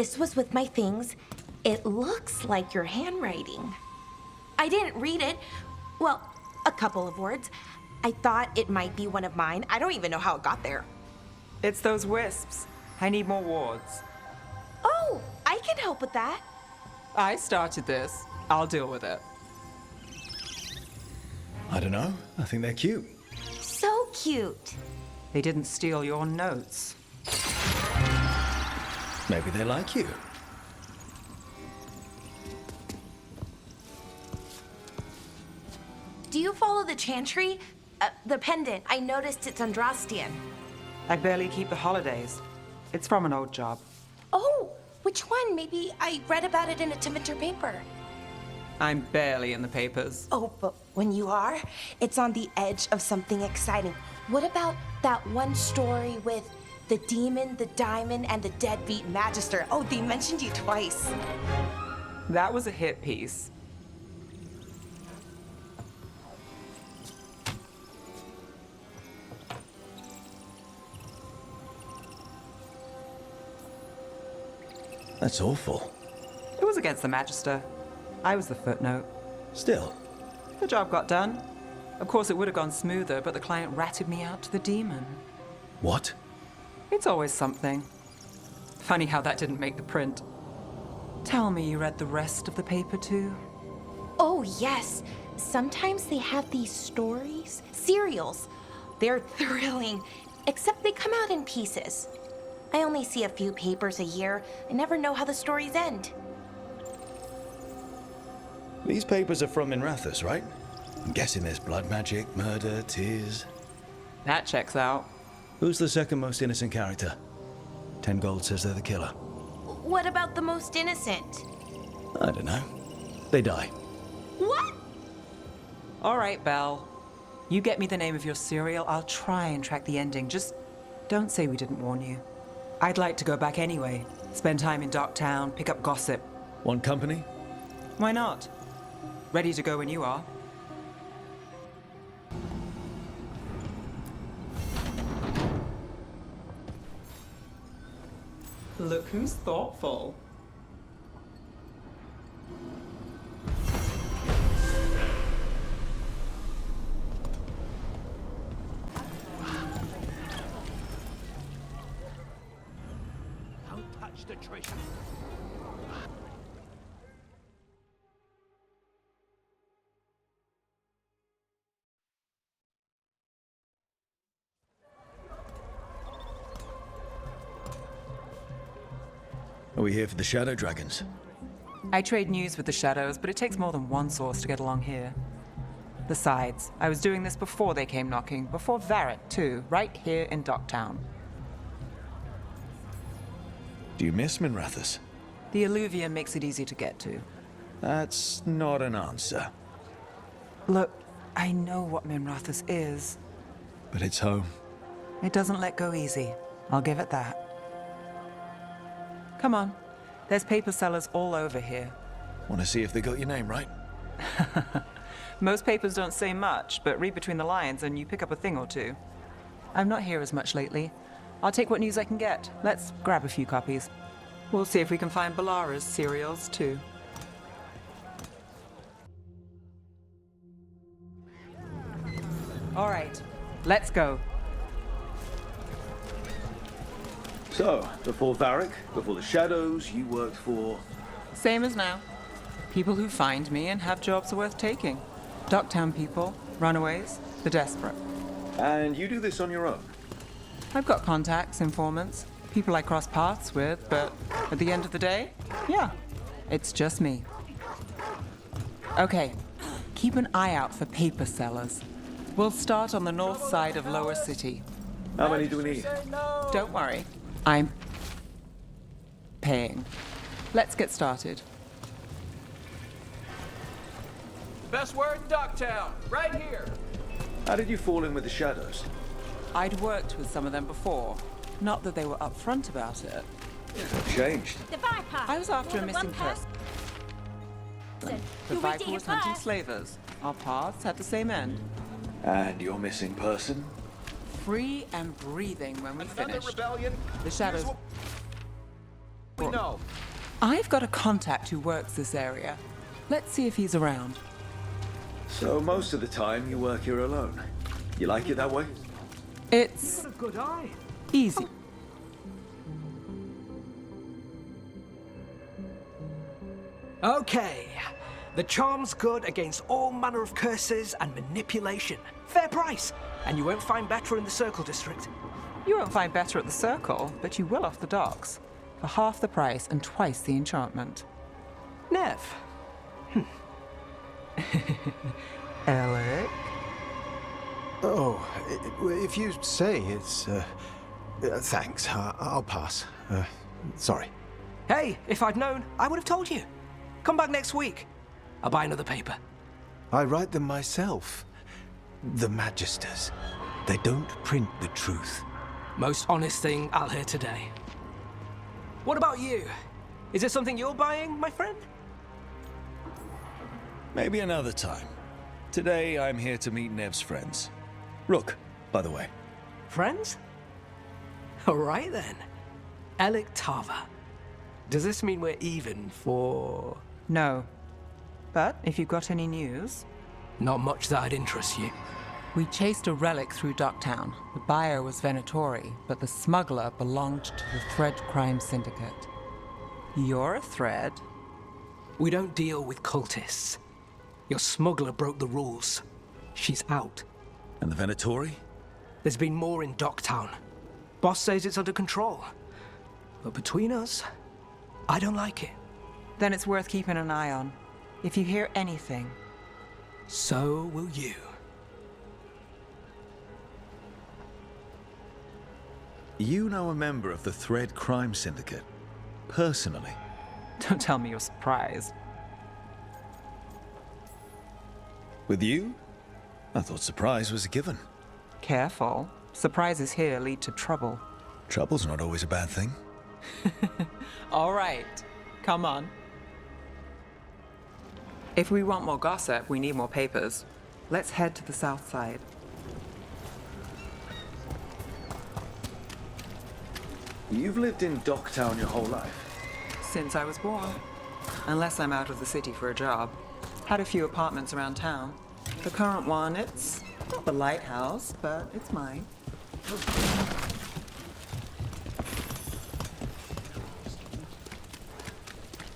This was with my things. It looks like your handwriting. I didn't read it. Well, a couple of words. I thought it might be one of mine. I don't even know how it got there. It's those wisps. I need more wards. Oh, I can help with that. I started this. I'll deal with it. I don't know. I think they're cute. So cute. They didn't steal your notes. Maybe they like you. Do you follow the chantry? The pendant. I noticed it's Andrastian. I barely keep the holidays. It's from an old job. Oh, which one? Maybe I read about it in a Timidor paper. I'm barely in the papers. Oh, but when you are, it's on the edge of something exciting. What about that one story with the demon, the diamond, and the deadbeat magister? Oh, they mentioned you twice. That was a hit piece. That's awful. It was against the magister. I was the footnote. Still. The job got done. Of course, it would have gone smoother, but the client ratted me out to the demon. What? It's always something. Funny how that didn't make the print. Tell me you read the rest of the paper too? Oh, yes. Sometimes they have these stories, serials. They're thrilling, except they come out in pieces. I only see a few papers a year. I never know how the stories end. These papers are from Minrathous, right? I'm guessing there's blood magic, murder, tears. That checks out. Who's the second most innocent character? 10 gold says they're the killer. What about the most innocent? I don't know. They die. What? All right, Belle. You get me the name of your serial, I'll try and track the ending. Just don't say we didn't warn you. I'd like to go back anyway. Spend time in Docktown, pick up gossip. Want company? Why not? Ready to go when you are. Look who's thoughtful. Don't touch the treasure. Are we here for the Shadow Dragons? I trade news with the Shadows, but it takes more than one source to get along here. Besides, I was doing this before they came knocking, before Varric too, right here in Docktown. Do you miss Minrathous? The alluvium makes it easy to get to. That's not an answer. Look, I know what Minrathous is. But it's home. It doesn't let go easy. I'll give it that. Come on. There's paper sellers all over here. Want to see if they got your name right? Most papers don't say much, but read between the lines and you pick up a thing or two. I'm not here as much lately. I'll take what news I can get. Let's grab a few copies. We'll see if we can find Balara's serials too. All right, let's go. So, before Varric, before the Shadows, you worked for... Same as now. People who find me and have jobs worth taking. Docktown people, runaways, the desperate. And you do this on your own? I've got contacts, informants, people I cross paths with, but at the end of the day, yeah, it's just me. Okay, keep an eye out for paper sellers. We'll start on the north side of Lower City. How many do we need? Don't worry, I'm paying. Let's get started. Best word in Docktown, right here. How did you fall in with the Shadows? I'd worked with some of them before. Not that they were upfront about it. Changed. The Viper! I was after a You're the missing one person. The Who we Viper did was hunting first. slavers. Our paths had the same end. And your missing person? Free and breathing when we Another finished. rebellion. The Shadows were to know. I've got a contact who works this area. Let's see if he's around. So most of the time you work here alone. You like it that way? It's A good eye. easy. Okay. The charm's good against all manner of curses and manipulation. Fair price. And you won't find better in the Circle District. You won't find better at the Circle, but you will off the docks. For half the price and twice the enchantment. Neve. Alec? Oh, if you say it's... thanks. I'll pass. Sorry. Hey, if I'd known, I would have told you. Come back next week. I'll buy another paper. I write them myself. The Magisters. They don't print the truth. Most honest thing I'll hear today. What about you? Is it something you're buying, my friend? Maybe another time. Today, I'm here to meet Nev's friends. Rook, by the way. Friends? All right then. Electava. Does this mean we're even for... No. But if you've got any news... Not much that'd interest you. We chased a relic through Docktown. The buyer was Venatori, but the smuggler belonged to the Thread Crime Syndicate. You're a thread? We don't deal with cultists. Your smuggler broke the rules. She's out. And the Venatori? There's been more in Docktown. Boss says it's under control. But between us, I don't like it. Then it's worth keeping an eye on. If you hear anything... So will you. You know a member of the Thread Crime Syndicate? Personally? Don't tell me you're surprised. With you? I thought surprise was a given. Careful. Surprises here lead to trouble. Trouble's not always a bad thing. All right. Come on. If we want more gossip, we need more papers. Let's head to the south side. You've lived in Docktown your whole life. Since I was born. Unless I'm out of the city for a job. Had a few apartments around town. The current one, it's not the lighthouse, but it's mine.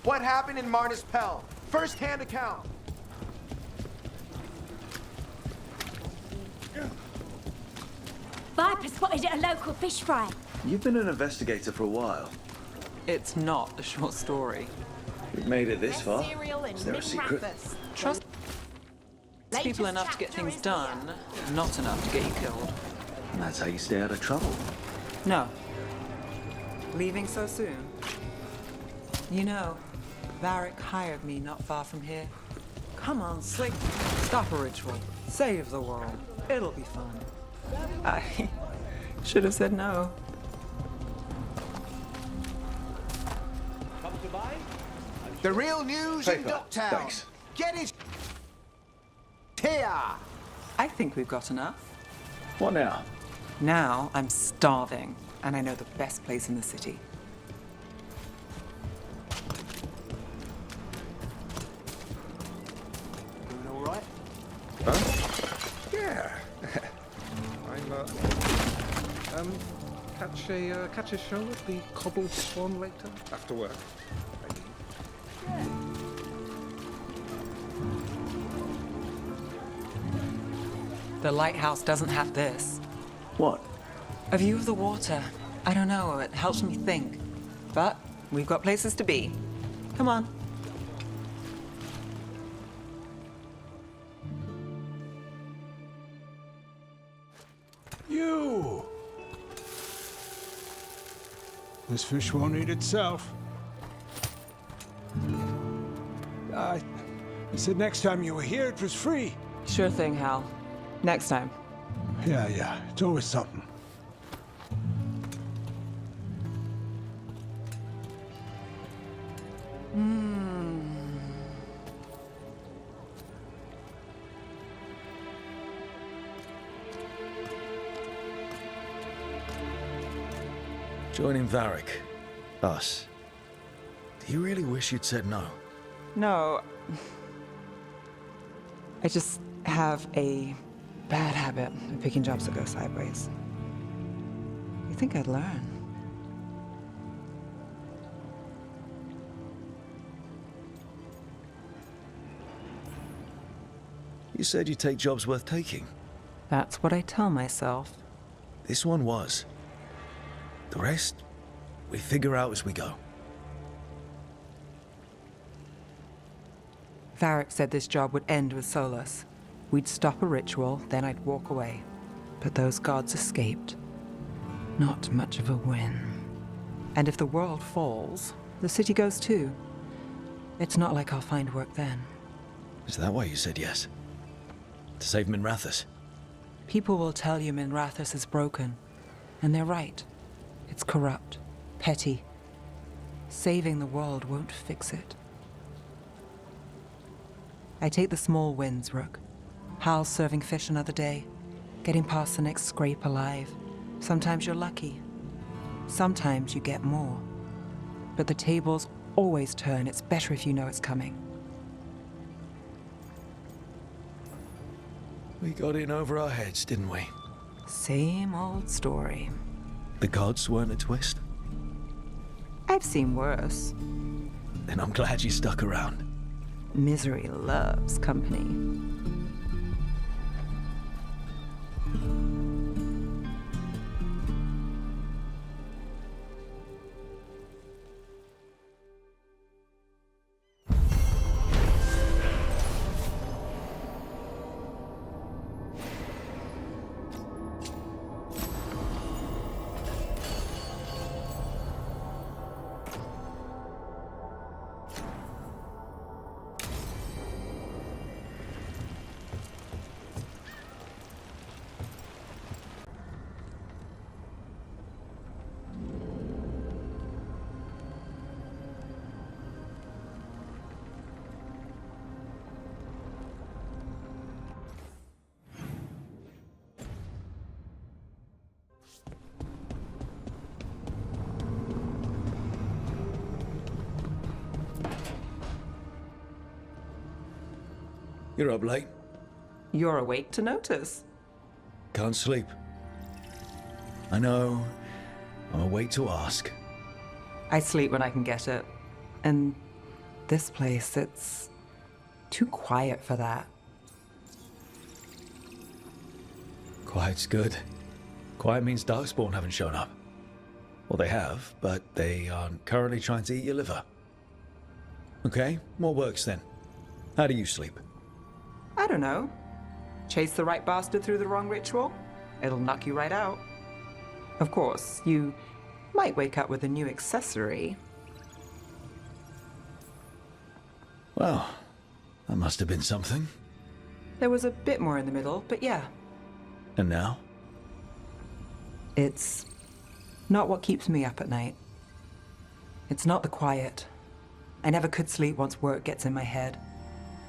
What happened in Marnus Pell? First-hand account. Viper spotted at a local fish fry. You've been an investigator for a while. It's not a short story. You've made it this far. Is there a secret? Trust people enough to get things done, not enough to get you killed. And that's how you stay out of trouble. No. Leaving so soon? You know, Varric hired me not far from here. Come on, Slick. Stop a ritual. Save the world. It'll be fun. I should have said no. The real news in Paper. Docktown. Thanks. Get it here. I think we've got enough. What now? Now I'm starving, and I know the best place in the city. Doing all right? Yeah. I'm catch a show at the Cobbled Swan later after work. The lighthouse doesn't have this. What? A view of the water. I don't know, it helps me think. But we've got places to be. Come on. You! This fish won't eat itself. I said next time you were here, it was free. Sure thing, Hal. Next time. Yeah, it's always something. Joining Varric. Us. Do you really wish you'd said no? No. I just have a bad habit of picking jobs that go sideways. You think I'd learn? You said you'd take jobs worth taking. That's what I tell myself. This one was. The rest, we figure out as we go. Varric said this job would end with Solas. We'd stop a ritual, then I'd walk away. But those gods escaped. Not much of a win. And if the world falls, the city goes too. It's not like I'll find work then. Is that why you said yes? To save Minrathous? People will tell you Minrathous is broken. And they're right. It's corrupt, petty. Saving the world won't fix it. I take the small wins, Rook. Hal's serving fish another day. Getting past the next scrape alive. Sometimes you're lucky. Sometimes you get more. But the tables always turn. It's better if you know it's coming. We got in over our heads, didn't we? Same old story. The gods weren't a twist? I've seen worse. Then I'm glad you stuck around. Misery loves company. You're up late. You're awake to notice. Can't sleep. I know. I'm awake to ask. I sleep when I can get it. And this place, it's too quiet for that. Quiet's good. Quiet means Darkspawn haven't shown up. Well, they have, but they aren't currently trying to eat your liver. Okay, what works then? How do you sleep? I don't know. Chase the right bastard through the wrong ritual? It'll knock you right out. Of course, you might wake up with a new accessory. Well, that must have been something. There was a bit more in the middle, but yeah. And now? It's not what keeps me up at night. It's not the quiet. I never could sleep once work gets in my head.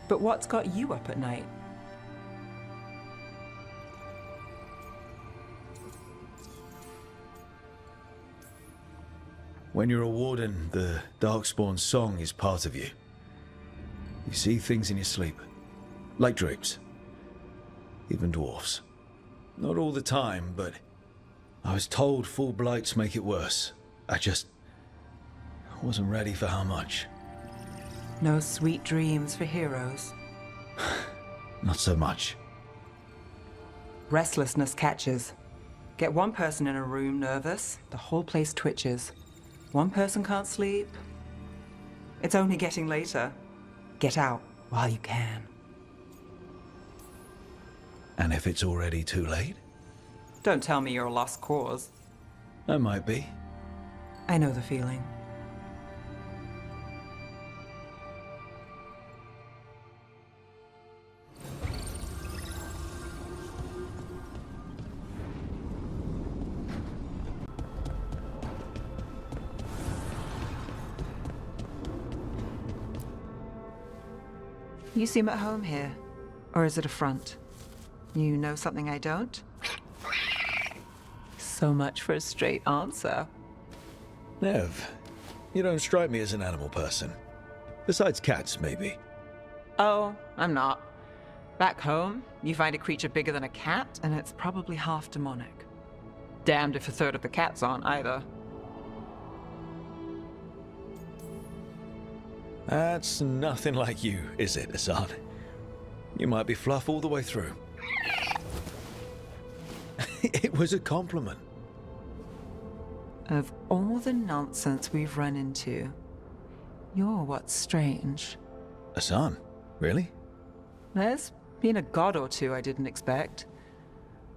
But what's got you up at night? When you're a warden, the Darkspawn song is part of you. You see things in your sleep, like dreams. Even dwarfs. Not all the time, but I was told full blights make it worse. I wasn't ready for how much. No sweet dreams for heroes. Not so much. Restlessness catches. Get one person in a room nervous, the whole place twitches. One person can't sleep. It's only getting later. Get out while you can. And if it's already too late? Don't tell me you're a lost cause. I might be. I know the feeling. You seem at home here. Or is it a front? You know something I don't? So much for a straight answer. Neve, You don't strike me as an animal person. Besides cats, maybe. Oh, I'm not. Back home, you find a creature bigger than a cat, and it's probably half demonic. Damned if a third of the cats aren't either. That's nothing like you, is it, Hassan? You might be fluff all the way through. It was a compliment. Of all the nonsense we've run into, you're what's strange. Hassan? Really? There's been a god or two I didn't expect.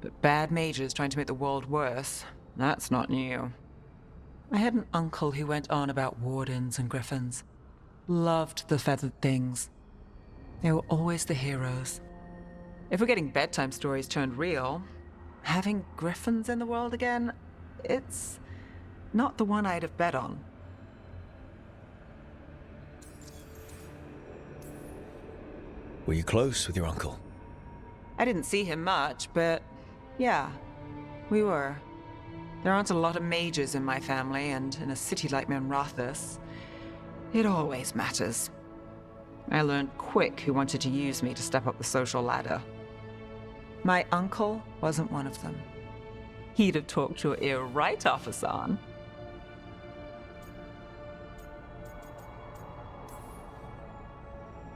But bad mages trying to make the world worse, that's not new. I had an uncle who went on about wardens and griffins. Loved the feathered things. They were always the heroes. If we're getting bedtime stories turned real, having griffins in the world again, it's not the one I'd have bet on. Were you close with your uncle? I didn't see him much, but yeah, we were. There aren't a lot of mages in my family, and in a city like Memrathus, it always matters. I learned quick who wanted to use me to step up the social ladder. My uncle wasn't one of them. He'd have talked your ear right off, Hassan.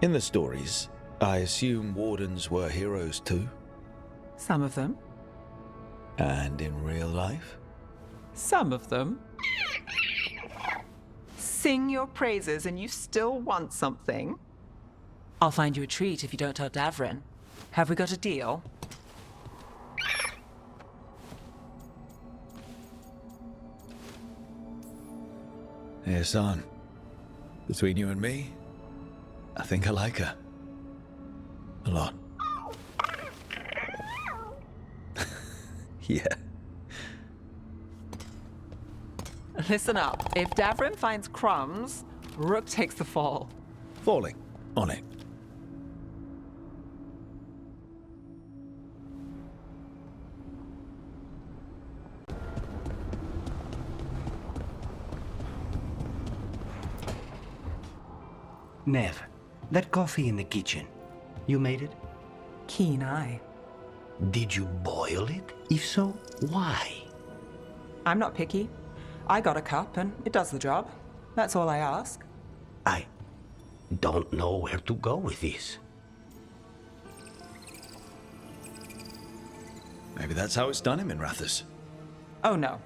In the stories, I assume wardens were heroes too? Some of them. And in real life? Some of them. Sing your praises and you still want something? I'll find you a treat if you don't tell Davrin. Have we got a deal? Hey, Hassan. Between you and me, I think I like her. A lot. Yeah. Listen up. If Davrin finds crumbs, Rook takes the fall. Falling. On it. Neve, that coffee in the kitchen, you made it? Keen eye. Did you boil it? If so, why? I'm not picky. I got a cup and it does the job. That's all I ask. I don't know where to go with this. Maybe that's how it's done in Minrathus. Oh no.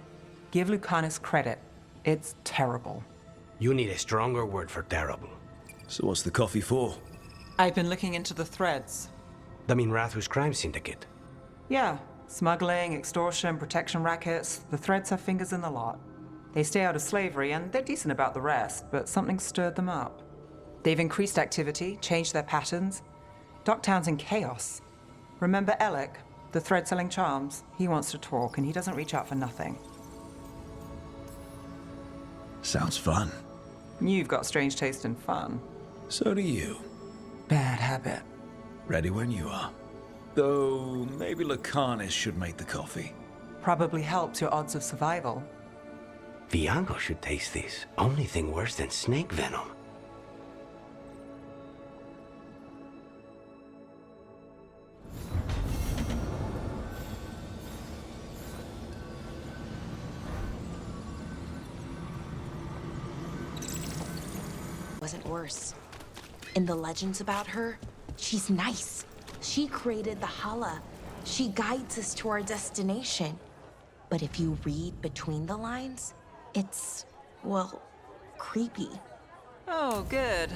Give Lucanus credit. It's terrible. You need a stronger word for terrible. So what's the coffee for? I've been looking into the threads. The Minrathus crime syndicate? Yeah. Smuggling, extortion, protection rackets. The threads have fingers in the lot. They stay out of slavery and they're decent about the rest, but something stirred them up. They've increased activity, changed their patterns. Docktown's in chaos. Remember Alec, the thread selling charms? He wants to talk and he doesn't reach out for nothing. Sounds fun. You've got strange taste in fun. So do you. Bad habit. Ready when you are. Though, maybe Lucanus should make the coffee. Probably helps your odds of survival. Viango should taste this. Only thing worse than snake venom. Wasn't worse. In the legends about her, she's nice. She created the Hala. She guides us to our destination. But if you read between the lines, it's, well, creepy. Oh, good.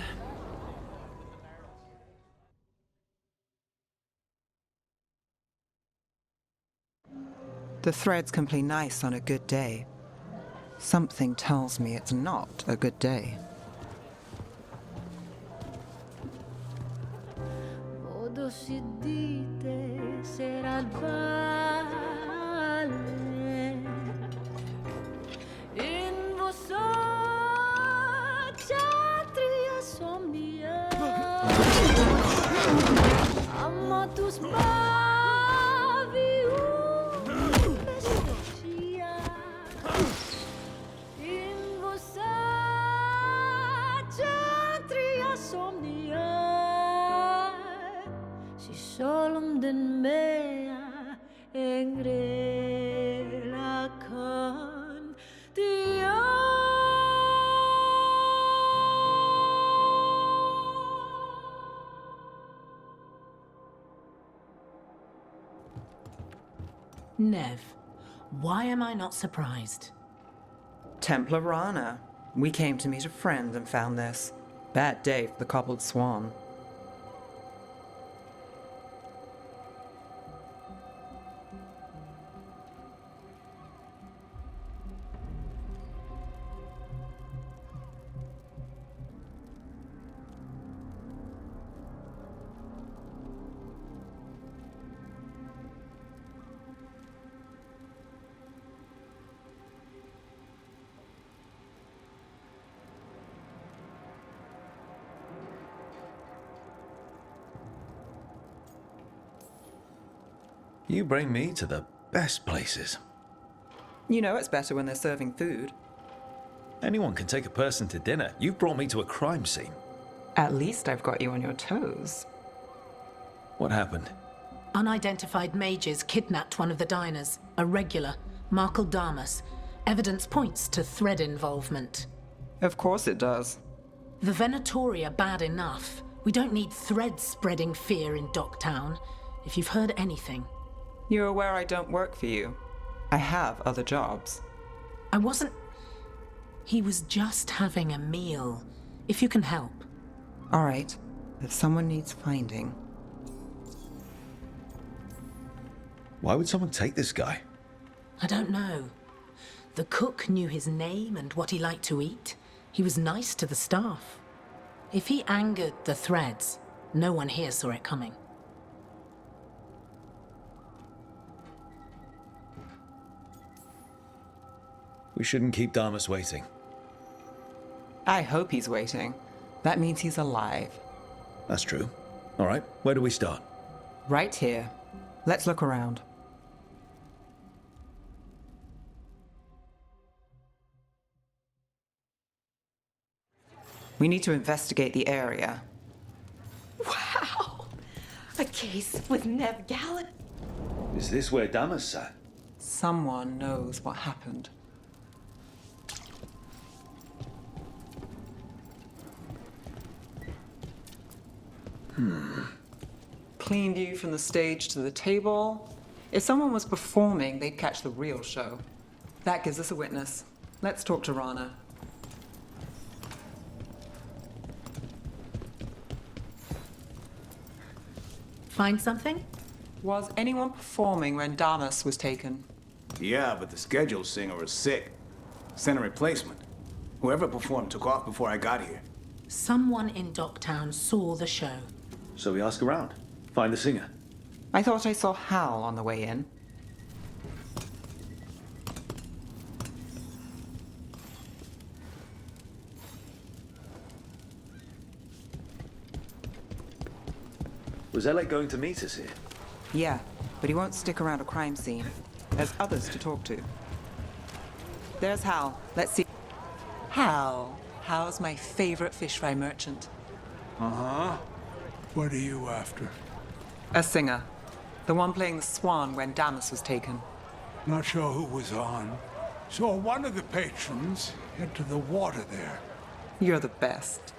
The threads can play nice on a good day. Something tells me it's not a good day. Si dite sarà il valle in vostra chatria somnia amatus mavium bestia in vostra den mea engrela kan Neve, why am I not surprised? Templar Rana. We came to meet a friend and found this. Bad day for the cobbled swan. You bring me to the best places. You know it's better when they're serving food. Anyone can take a person to dinner. You've brought me to a crime scene. At least I've got you on your toes. What happened? Unidentified mages kidnapped one of the diners, a regular, Markle Damas. Evidence points to thread involvement. Of course it does. The Venatori are bad enough. We don't need threads spreading fear in Docktown. If you've heard anything. You're aware I don't work for you. I have other jobs. I wasn't... He was just having a meal. If you can help. All right. If someone needs finding. Why would someone take this guy? I don't know. The cook knew his name and what he liked to eat. He was nice to the staff. If he angered the threads, no one here saw it coming. We shouldn't keep Damas waiting. I hope he's waiting. That means he's alive. That's true. All right, where do we start? Right here. Let's look around. We need to investigate the area. Wow! A case with Neve Gallus. Is this where Damas sat? Someone knows what happened. Clean view from the stage to the table. If someone was performing, they'd catch the real show. That gives us a witness. Let's talk to Rana. Find something? Was anyone performing when Damas was taken? Yeah, but the scheduled singer was sick. Sent a replacement. Whoever performed took off before I got here. Someone in Docktown saw the show. So we ask around. Find the singer. I thought I saw Hal on the way in. Was Elec going to meet us here? Yeah, but he won't stick around a crime scene. There's others to talk to. There's Hal. Let's see. Hal. Hal's my favorite fish fry merchant. Uh-huh. What are you after? A singer. The one playing the swan when Damas was taken. Not sure who was on. Saw one of the patrons head to the water there. You're the best.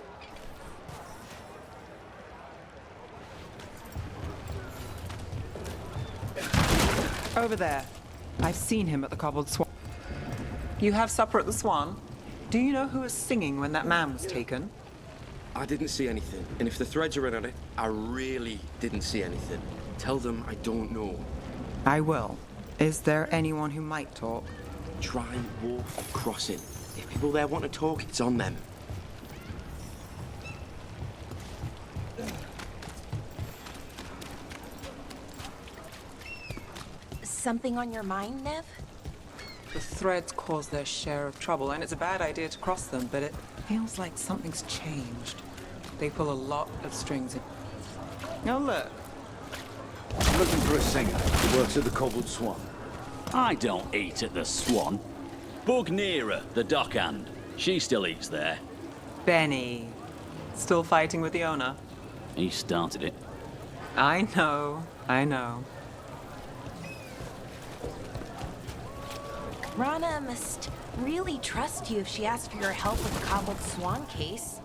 Over there. I've seen him at the Cobbled Swan. You have supper at the Swan? Do you know who was singing when that man was taken? I didn't see anything, and if the threads are in on it, I really didn't see anything. Tell them I don't know. I will. Is there anyone who might talk? Try Wharf Crossing. If people there want to talk, it's on them. Something on your mind, Neve? The threads cause their share of trouble, and it's a bad idea to cross them, but it feels like something's changed. They pull a lot of strings in. Oh, look. I'm looking for a singer who works at the Cobbled Swan. I don't eat at the Swan. Bug Nearer, the dockhand. She still eats there. Benny. Still fighting with the owner? He started it. I know. Rana must really trust you if she asked for your help with the Cobbled Swan case.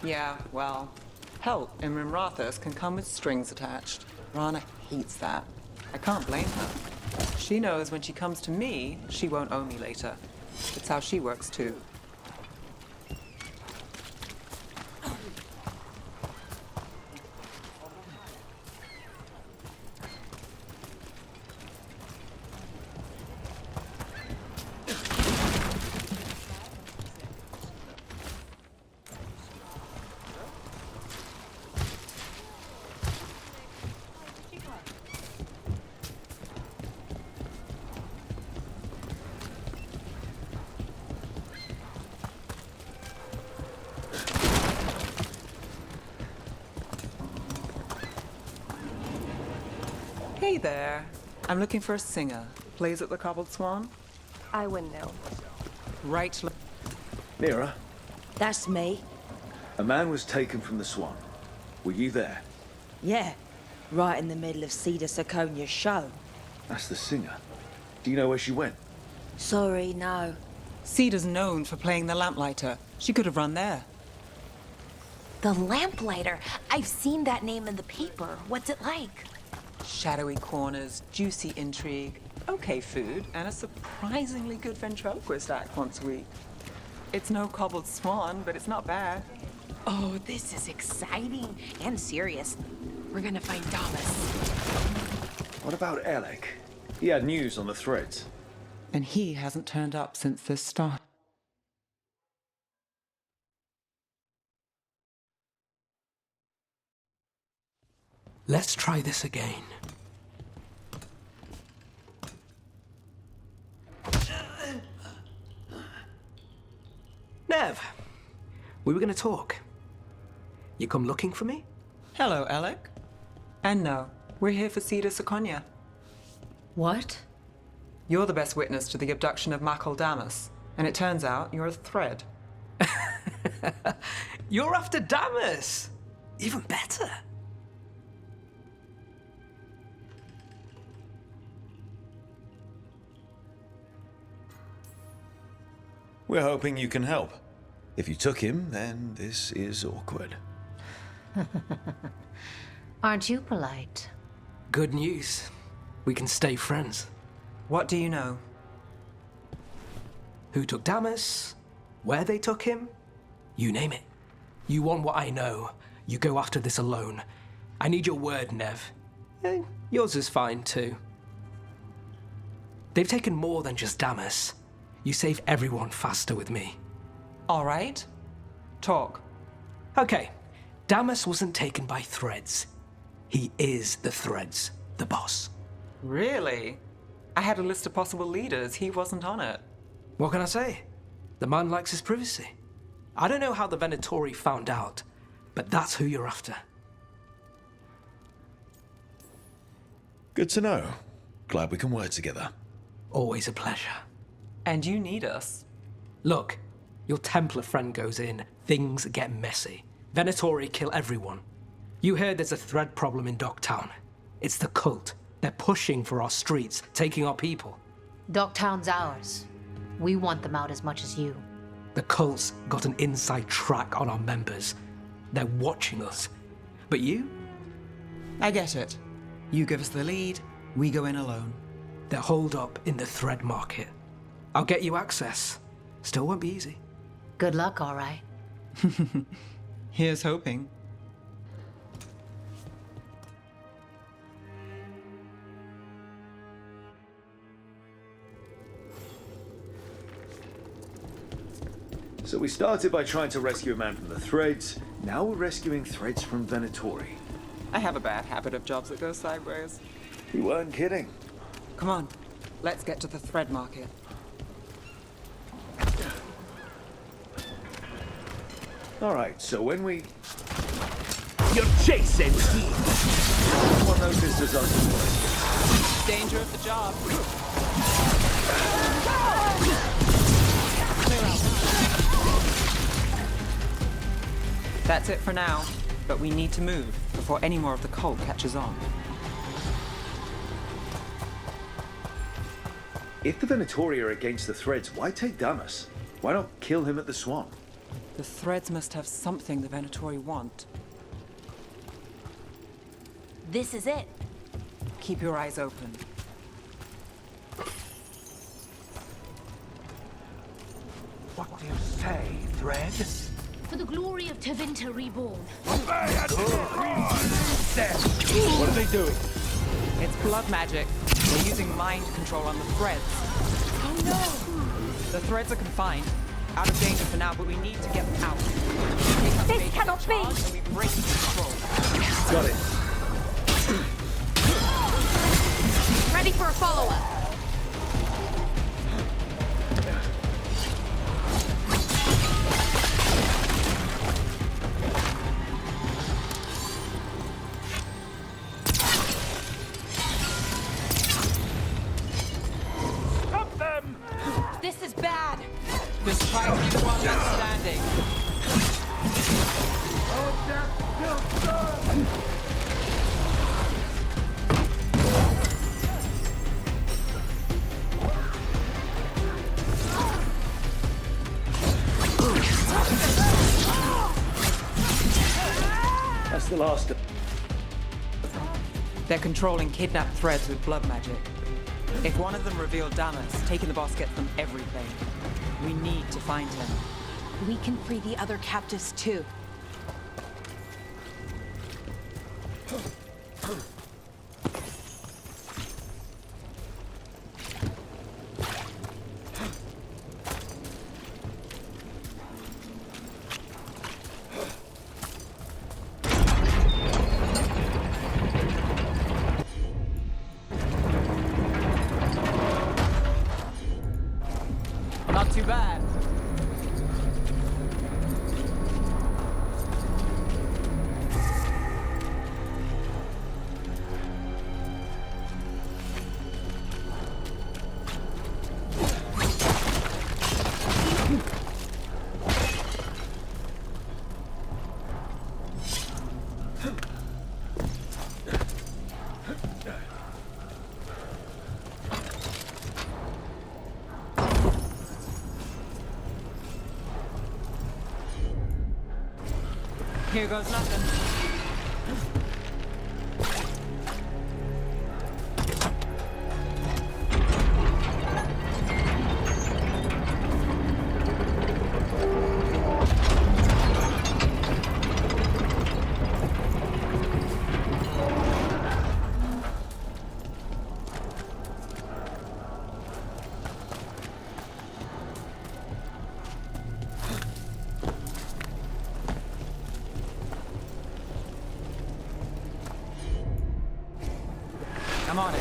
Yeah, well, help in Rimrathas can come with strings attached. Rana hates that. I can't blame her. She knows when she comes to me, she won't owe me later. It's how she works too. Hey there. I'm looking for a singer. Plays at the Cobbled Swan? I wouldn't know. Right. Nira, That's me. a man was taken from the Swan. Were you there? Yeah. Right in the middle of Cedar Siconia's show. That's the singer. Do you know where she went? Sorry, no. Cedar's known for playing the Lamplighter. She could have run there. The Lamplighter. I've seen that name in the paper. What's it like? Shadowy corners, juicy intrigue, okay food, and a surprisingly good ventriloquist act once a week. It's no Cobbled Swan, but it's not bad. Oh, this is exciting and serious. We're gonna find Damas. What about Alec? He had news on the threads. And he hasn't turned up since the start. Let's try this again. Neve, we were gonna talk. You come looking for me? Hello, Alec. And no, we're here for Cedar Siconia. What? You're the best witness to the abduction of Makal Damas, and it turns out you're a thread. You're after Damas! Even better. We're hoping you can help. If you took him, then this is awkward. Aren't you polite? Good news. We can stay friends. What do you know? Who took Damas? Where they took him? You name it. You want what I know. You go after this alone. I need your word, Neve. Yours is fine, too. They've taken more than just Damas. You save everyone faster with me. All right. Talk. Okay. Damas wasn't taken by threads. He is the threads, the boss. Really? I had a list of possible leaders. He wasn't on it. What can I say? The man likes his privacy. I don't know how the Venatori found out, but that's who you're after. Good to know. Glad we can work together. Always a pleasure. And you need us. Look, your Templar friend goes in, things get messy. Venatori kill everyone. You heard there's a thread problem in Docktown. It's the cult. They're pushing for our streets, taking our people. Docktown's ours. We want them out as much as you. The cult's got an inside track on our members. They're watching us. But you? I get it. You give us the lead, we go in alone. They're holed up in the thread market. I'll get you access. Still won't be easy. Good luck, all right. Here's hoping. So we started by trying to rescue a man from the threads. Now we're rescuing threads from Venatori. I have a bad habit of jobs that go sideways. You weren't kidding. Come on, let's get to the thread market. All right, so when we... You're chasing me! Everyone knows this is us. Danger of the job. That's it for now, but we need to move before any more of the cult catches on. If the Venatori are against the Threads, why take Damas? Why not kill him at the Swan? The Threads must have something the Venatori want. This is it. Keep your eyes open. What do you say, Thread? For the glory of Tevinter reborn. What are they doing? It's blood magic. They're using mind control on the Threads. Oh no! The Threads are confined. Out of danger for now, but we need to get them out. This cannot be! And we break control. Got it. Ready for a follow-up. Stop them! This is bad. Just try to be the one that's standing. That's the last of... They're controlling kidnapped Threads with blood magic. If one of them revealed Damas, taking the boss gets them everything. We need to find him. We can free the other captives too. Not too bad. Here goes nothing. I'm on it.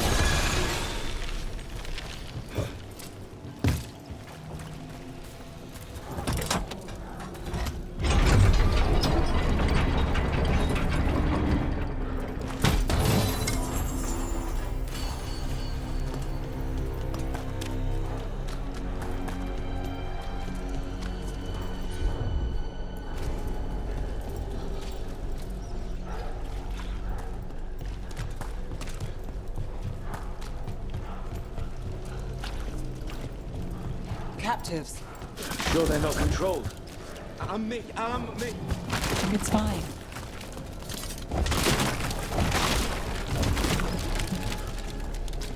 Captives. Sure they're not controlled. I'm me. It's fine.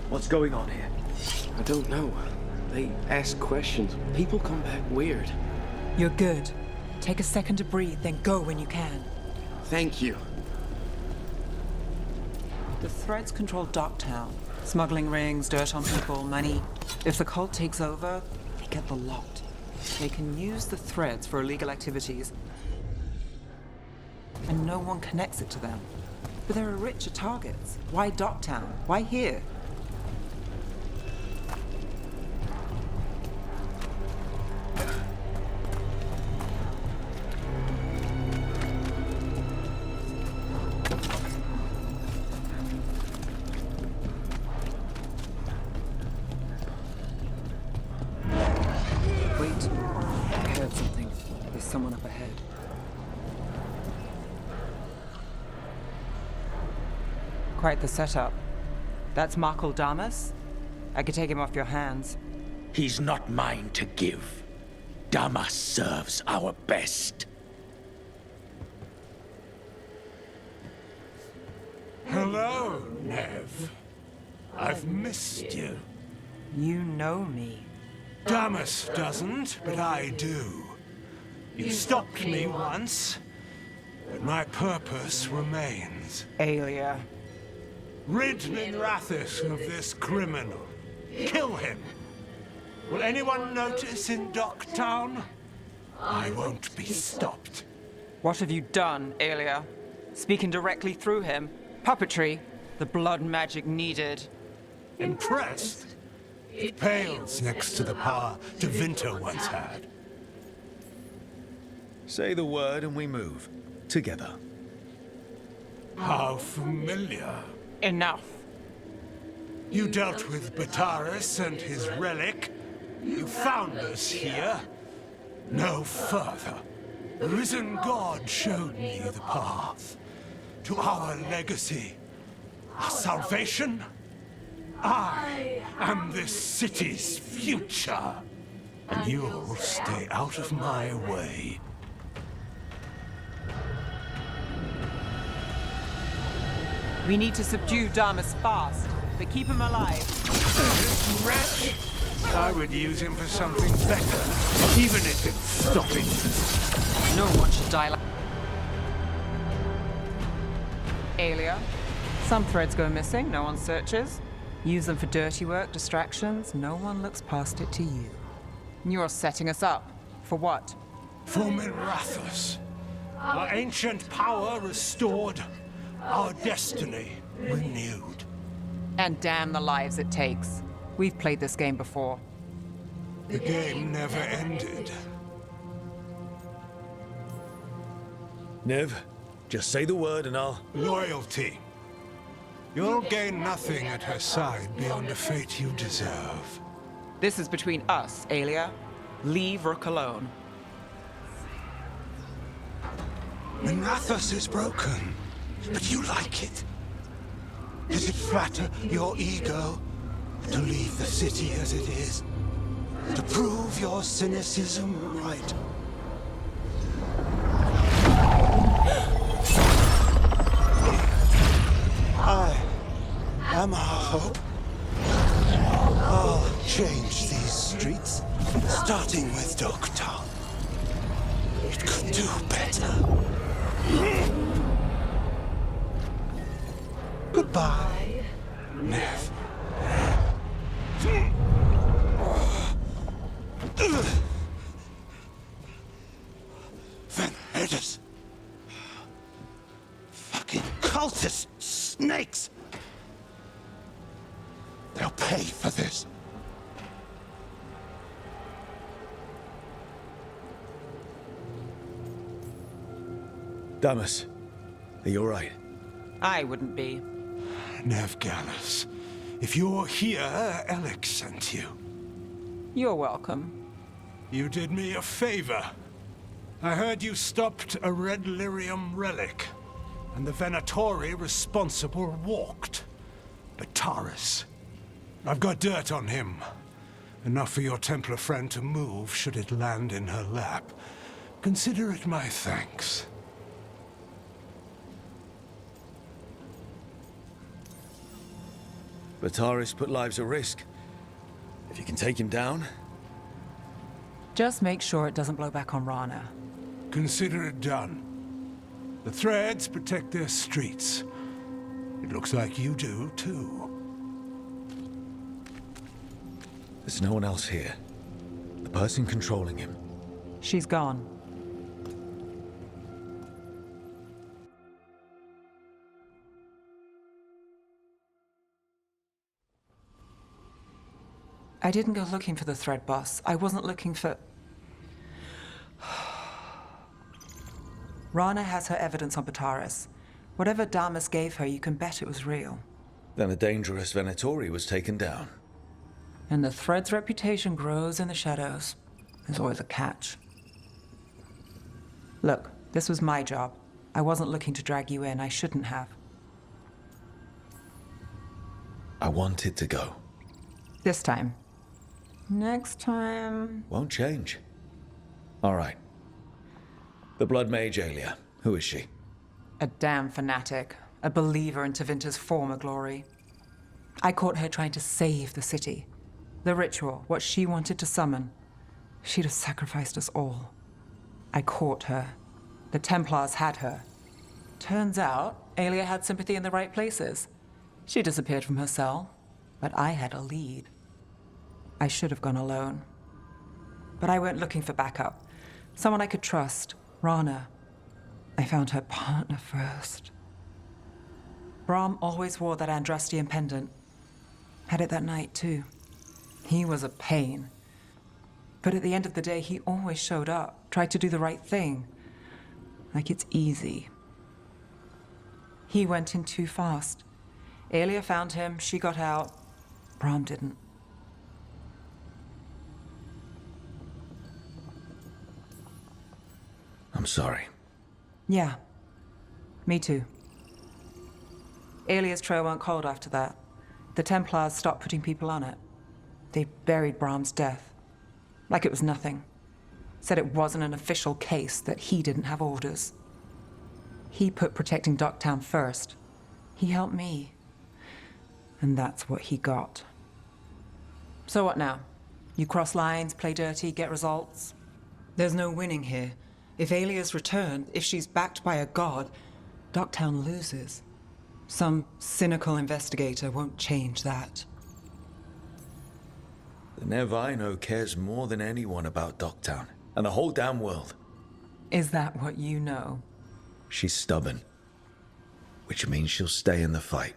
What's going on here? I don't know. They ask questions. People come back weird. You're good. Take a second to breathe, then go when you can. Thank you. The Threads control Docktown. Smuggling rings, dirt on people, money. If the cult takes over, they get the lot. They can use the Threads for illegal activities, and no one connects it to them. But there are richer targets. Why Docktown? Why here? Quite the setup. That's Markle Damas? I could take him off your hands. He's not mine to give. Damas serves our best. Hello, Neve. I've missed you. You know me. Damas doesn't, but I do. You stopped me once, but my purpose remains. Aelia. Rid Minrathous of this criminal. Kill him. Will anyone notice in Docktown? I won't be stopped. What have you done, Aelia? Speaking directly through him? Puppetry? The blood magic needed. Impressed? It pales next to the power Tevinter once had. Say the word and we move. Together. How familiar. Enough. You dealt with Bataris and his relic. You found us here. No further. The risen god showed me the path. To our legacy. Our salvation. I am this city's future. And you'll stay out of my way. We need to subdue Damas fast, but keep him alive. This wretch? I would use him for something better, even if it's stopping. No one should die like... Aelia, some threads go missing, no one searches. Use them for dirty work, distractions, no one looks past it to you. You're setting us up. For what? For Minrathous. Our ancient power restored. Our destiny renewed. And damn the lives it takes. We've played this game before. The game never ended. Neve, just say the word and I'll... Loyalty. You'll gain nothing at her side beyond a fate you deserve. This is between us, Aelia. Leave Rook alone. Minrathous is broken, but you like it. Does it flatter your ego to leave the city as it is? To prove your cynicism right? I am our hope. I'll change these streets, starting with Docktown. It could do better. Goodbye, Neve. Thedas. Fucking cultist snakes. They'll pay for this. Damas, are you alright? I wouldn't be. Neve Gallus, if you're here, Alec sent you. You're welcome. You did me a favor. I heard you stopped a red lyrium relic, and the Venatori responsible walked. Bataris. I've got dirt on him. Enough for your Templar friend to move should it land in her lap. Consider it my thanks. Bataris put lives at risk. If you can take him down... Just make sure it doesn't blow back on Rana. Consider it done. The threads protect their streets. It looks like you do, too. There's no one else here. The person controlling him. She's gone. I didn't go looking for the thread boss. I wasn't looking for... Rana has her evidence on Bataris. Whatever Damas gave her, you can bet it was real. Then a dangerous Venatori was taken down. And the thread's reputation grows in the shadows. There's always a catch. Look, this was my job. I wasn't looking to drag you in. I shouldn't have. I wanted to go. This time. Next time... Won't change. All right. The Blood Mage Aelia. Who is she? A damn fanatic. A believer in Tevinter's former glory. I caught her trying to save the city. The ritual, what she wanted to summon. She'd have sacrificed us all. I caught her. The Templars had her. Turns out, Aelia had sympathy in the right places. She disappeared from her cell, but I had a lead. I should have gone alone. But I went looking for backup. Someone I could trust. Rana. I found her partner first. Brahm always wore that Andrastian pendant. Had it that night, too. He was a pain. But at the end of the day, he always showed up, tried to do the right thing. Like it's easy. He went in too fast. Aelia found him, she got out. Brahm didn't. I'm sorry. Yeah. Me too. Aelia's trail went cold after that. The Templars stopped putting people on it. They buried Brahm's death. Like it was nothing. Said it wasn't an official case, that he didn't have orders. He put protecting Docktown first. He helped me. And that's what he got. So what now? You cross lines, play dirty, get results? There's no winning here. If Aelia's returned, if she's backed by a god, Docktown loses. Some cynical investigator won't change that. The Neve I know cares more than anyone about Docktown, and the whole damn world. Is that what you know? She's stubborn, which means she'll stay in the fight.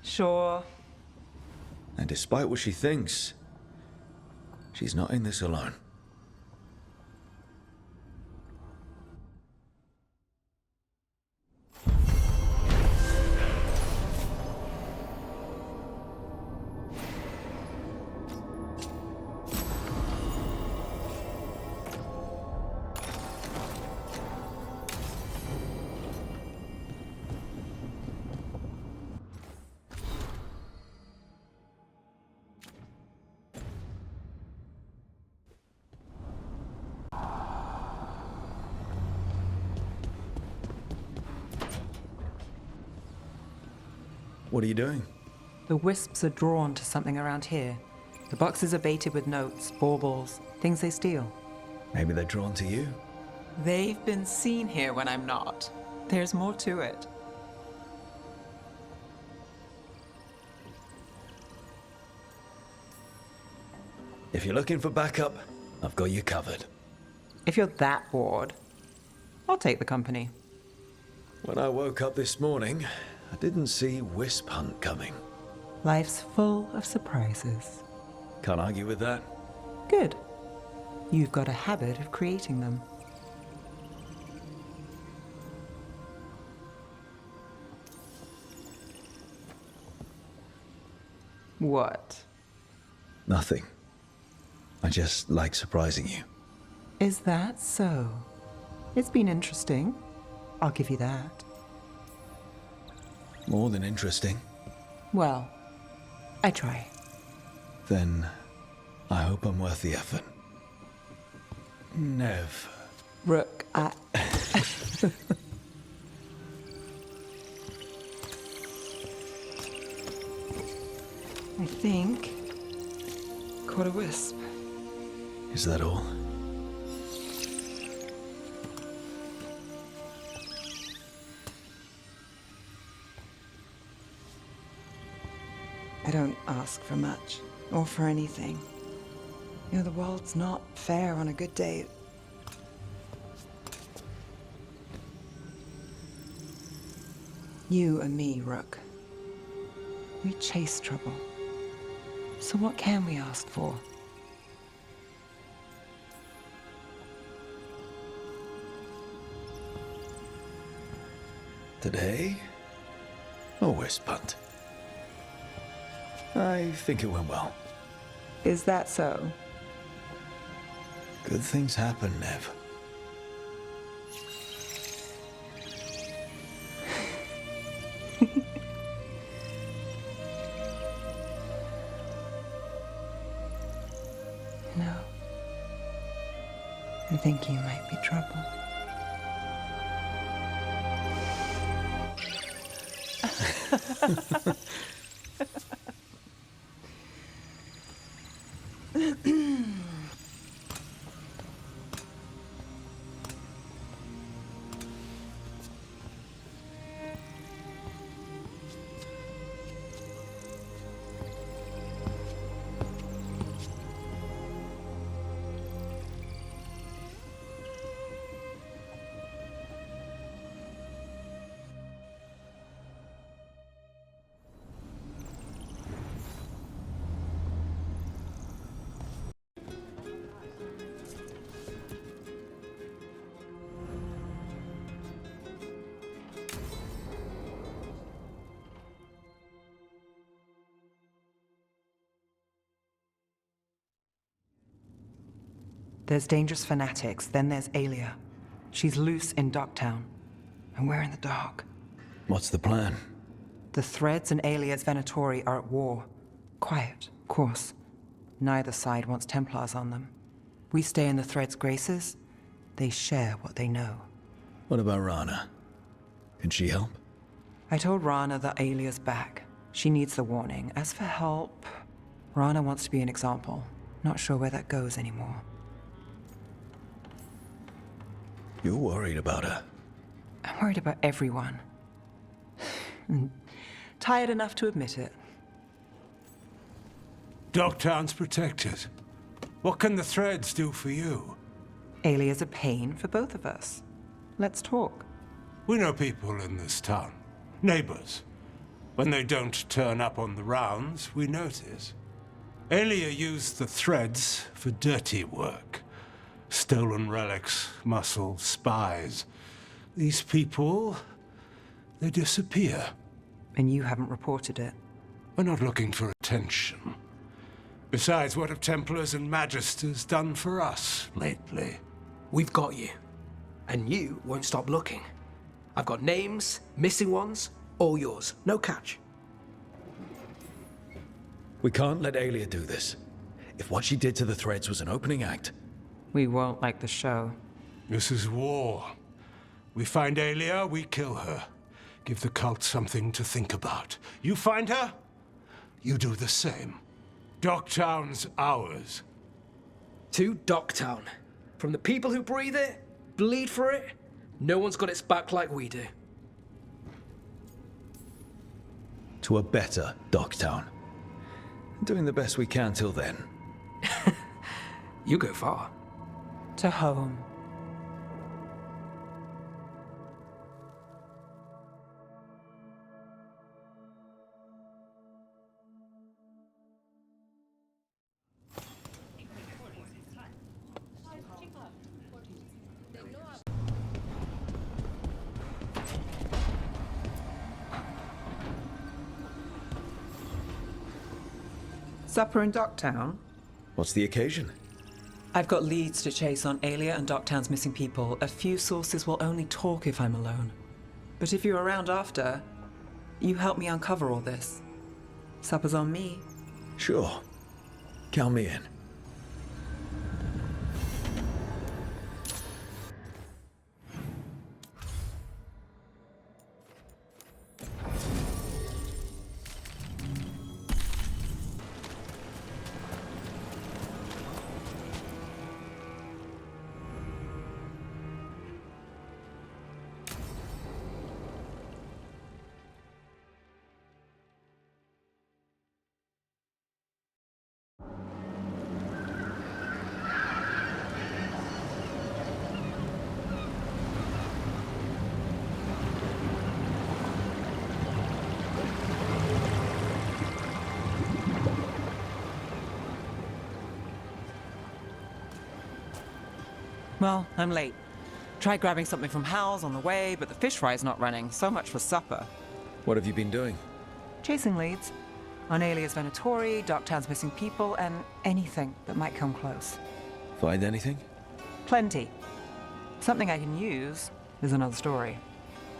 Sure. And despite what she thinks, she's not in this alone. What are you doing? The wisps are drawn to something around here. The boxes are baited with notes, baubles, things they steal. Maybe they're drawn to you. They've been seen here when I'm not. There's more to it. If you're looking for backup, I've got you covered. If you're that bored, I'll take the company. When I woke up this morning, I didn't see Wisp Hunt coming. Life's full of surprises. Can't argue with that. Good. You've got a habit of creating them. What? Nothing. I just like surprising you. Is that so? It's been interesting. I'll give you that. More than interesting. Well, I try. Then I hope I'm worth the effort. Neve. Rook, I think caught a wisp. Is that all? I don't ask for much, or for anything. You know, the world's not fair on a good day. You and me, Rook. We chase trouble. So what can we ask for? Today? A wisp hunt. I think it went well. Is that so? Good things happen, Neve. think you might be trouble. There's dangerous fanatics, then there's Aelia. She's loose in Docktown, and we're in the dark. What's the plan? The Threads and Aelia's Venatori are at war. Quiet, of course. Neither side wants Templars on them. We stay in the Threads' graces. They share what they know. What about Rana? Can she help? I told Rana that Aelia's back. She needs the warning. As for help, Rana wants to be an example. Not sure where that goes anymore. You're worried about her. I'm worried about everyone. Tired enough to admit it. Docktown's protected. What can the Threads do for you? Aelia's a pain for both of us. Let's talk. We know people in this town. Neighbors. When they don't turn up on the rounds, we notice. Aelia used the Threads for dirty work. Stolen relics, muscle, spies. These people, they disappear. And you haven't reported it? We're not looking for attention. Besides, what have Templars and Magisters done for us lately? We've got you. And you won't stop looking. I've got names, missing ones, all yours. No catch. We can't let Aelia do this. If what she did to the Threads was an opening act, we won't like the show. This is war. We find Aelia, we kill her. Give the cult something to think about. You find her, you do the same. Docktown's ours. To Docktown. From the people who breathe it, bleed for it, no one's got its back like we do. to a better Docktown. Doing the best we can till then. You go far. To home. Supper in Docktown? What's the occasion? I've got leads to chase on Aelia and Docktown's missing people. A few sources will only talk if I'm alone. But if you're around after, you help me uncover all this. Supper's on me. Sure. Count me in. Well, I'm late. Tried grabbing something from Hal's on the way, but the fish fry's not running. So much for supper. What have you been doing? Chasing leads. On Aelia's Venatori, Docktown's missing people, and anything that might come close. Find anything? Plenty. Something I can use is another story.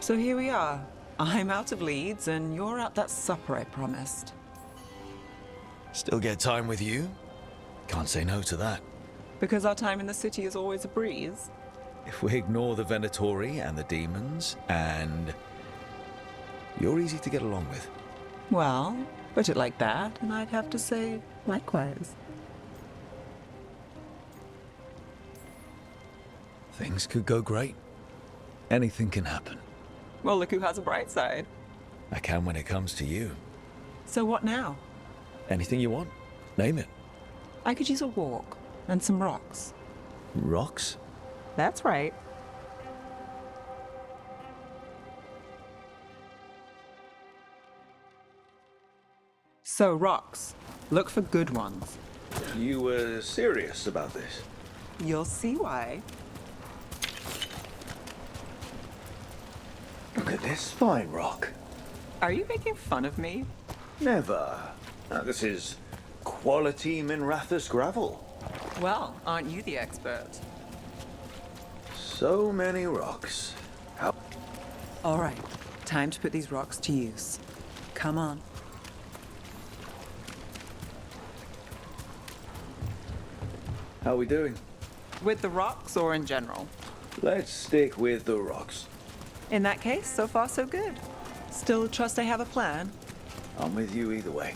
So here we are. I'm out of leads, and you're at that supper I promised. Still get time with you? Can't say no to that. Because our time in the city is always a breeze? If we ignore the Venatori and the demons, and you're easy to get along with. Well, put it like that, and I'd have to say likewise. Things could go great. Anything can happen. Well, look who has a bright side. I can when it comes to you. So what now? Anything you want, name it. I could use a walk and some rocks. Rocks? That's right. So, rocks. Look for good ones. You were serious about this? You'll see why. Look at this fine rock. Are you making fun of me? Never. Now, this is quality Minrathous gravel. Well, aren't you the expert? So many rocks. How? All right, time to put these rocks to use. Come on. How are we doing? With the rocks or in general? Let's stick with the rocks. In that case, so far so good. Still trust I have a plan? I'm with you either way.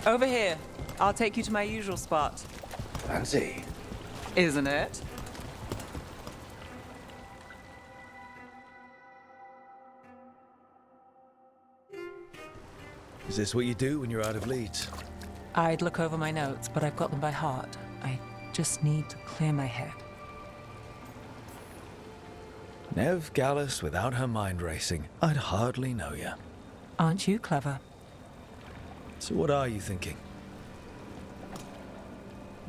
Over here. I'll take you to my usual spot. Fancy. Isn't it? Is this what you do when you're out of leads? I'd look over my notes, but I've got them by heart. I just need to clear my head. Neve Gallus without her mind racing. I'd hardly know you. Aren't you clever? So what are you thinking?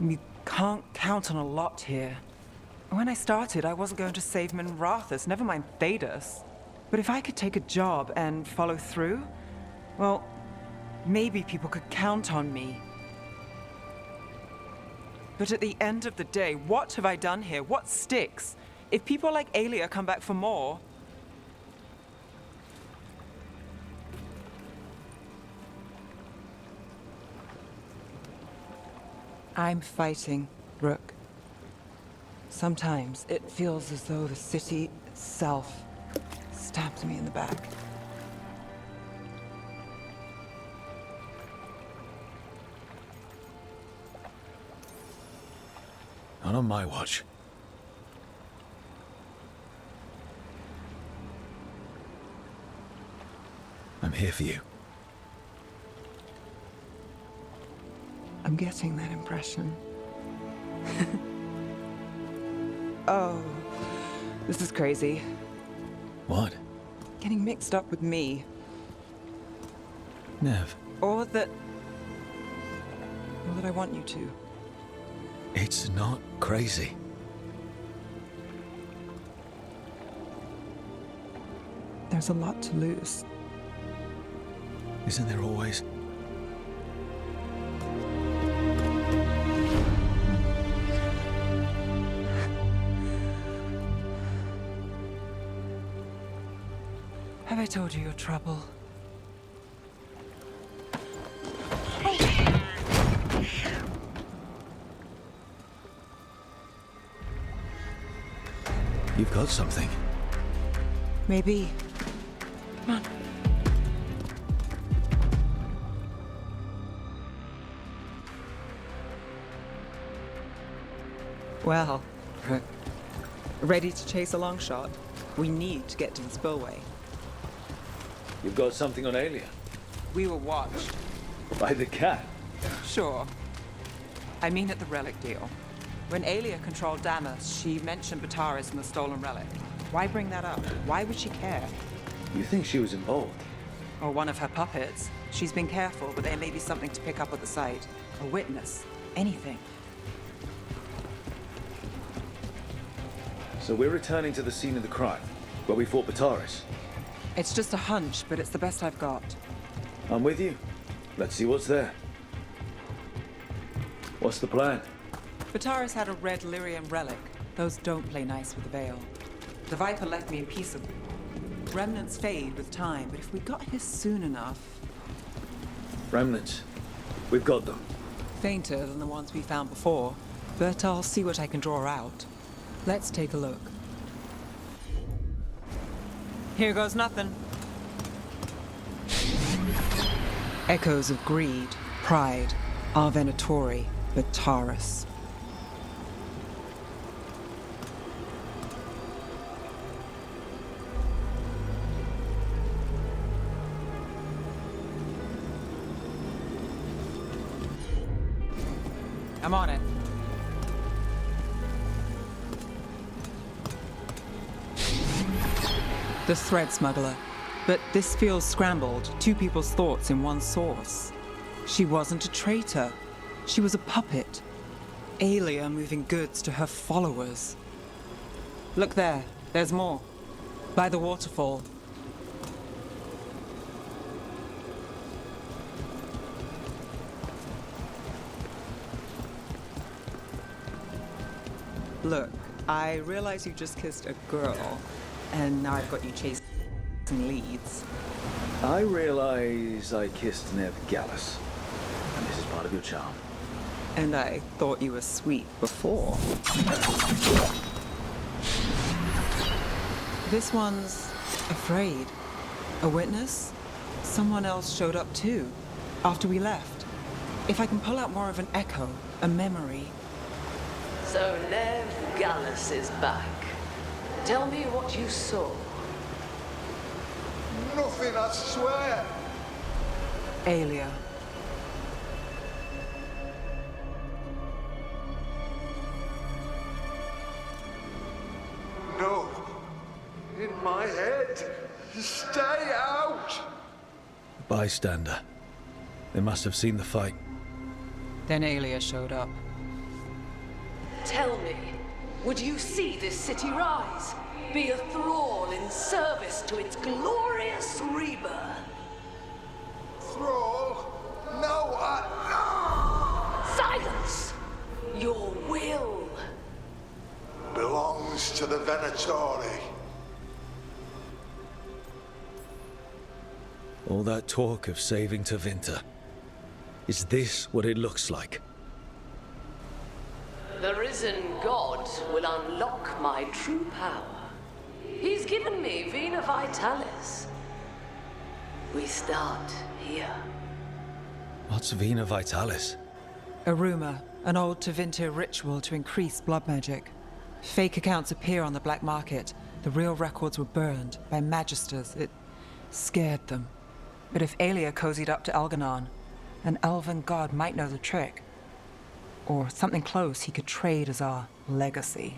You can't count on a lot here. When I started, I wasn't going to save Minrathous, never mind Thedas. But if I could take a job and follow through, well, maybe people could count on me. But at the end of the day, what have I done here? What sticks? If people like Aelia come back for more... I'm fighting, Rook. Sometimes it feels as though the city itself stabs me in the back. Not on my watch. I'm here for you. I'm getting that impression. Oh, this is crazy. What? Getting mixed up with me. Neve. Or that I want you to. It's not crazy. There's a lot to lose. Isn't there always? Have I told you your trouble? You've got something. Maybe. Come on. Well, ready to chase a long shot? We need to get to the spillway. You've got something on Aelia? We were watched. By the cat? Sure. I mean at the relic deal. When Aelia controlled Damas, she mentioned Bataris and the stolen relic. Why bring that up? Why would she care? You think she was involved? Or one of her puppets. She's been careful, but there may be something to pick up at the site. A witness. Anything. So we're returning to the scene of the crime, where we fought Bataris. It's just a hunch, but it's the best I've got. I'm with you. Let's see what's there. What's the plan? Bataris had a red lyrium relic. Those don't play nice with the Veil. The Viper left me a piece of Remnants fade with time, but if we got here soon enough... Remnants. We've got them. Fainter than the ones we found before, but I'll see what I can draw out. Let's take a look. Here goes nothing. Echoes of greed, pride, Arvenatori, Bataris. I'm on it. The thread smuggler. But this feels scrambled. Two people's thoughts in one source. She wasn't a traitor. She was a puppet. Aelia moving goods to her followers. Look there. There's more. By the waterfall. Look, I realize you just kissed a girl, and now I've got you chasing leads. I realize I kissed Neve Gallus, and this is part of your charm. And I thought you were sweet before. This one's afraid. A witness? Someone else showed up too, after we left. If I can pull out more of an echo, a memory. So Neve Gallus is back. Tell me what you saw. Nothing, I swear. Aelia. No. In my head. Stay out. Bystander. They must have seen the fight. Then Aelia showed up. Tell me, would you see this city rise? Be a thrall in service to its glorious rebirth? Thrall? No, Silence! Your will belongs to the Venatori. All that talk of saving Tevinter. Is this what it looks like? The risen god will unlock my true power. He's given me Vena Vitalis. We start here. What's Vena Vitalis? A rumor, an old Tevinter ritual to increase blood magic. Fake accounts appear on the black market. The real records were burned by magisters. It scared them. But if Aelia cozied up to Elgar'nan, an elven god might know the trick. Or something close he could trade as our legacy.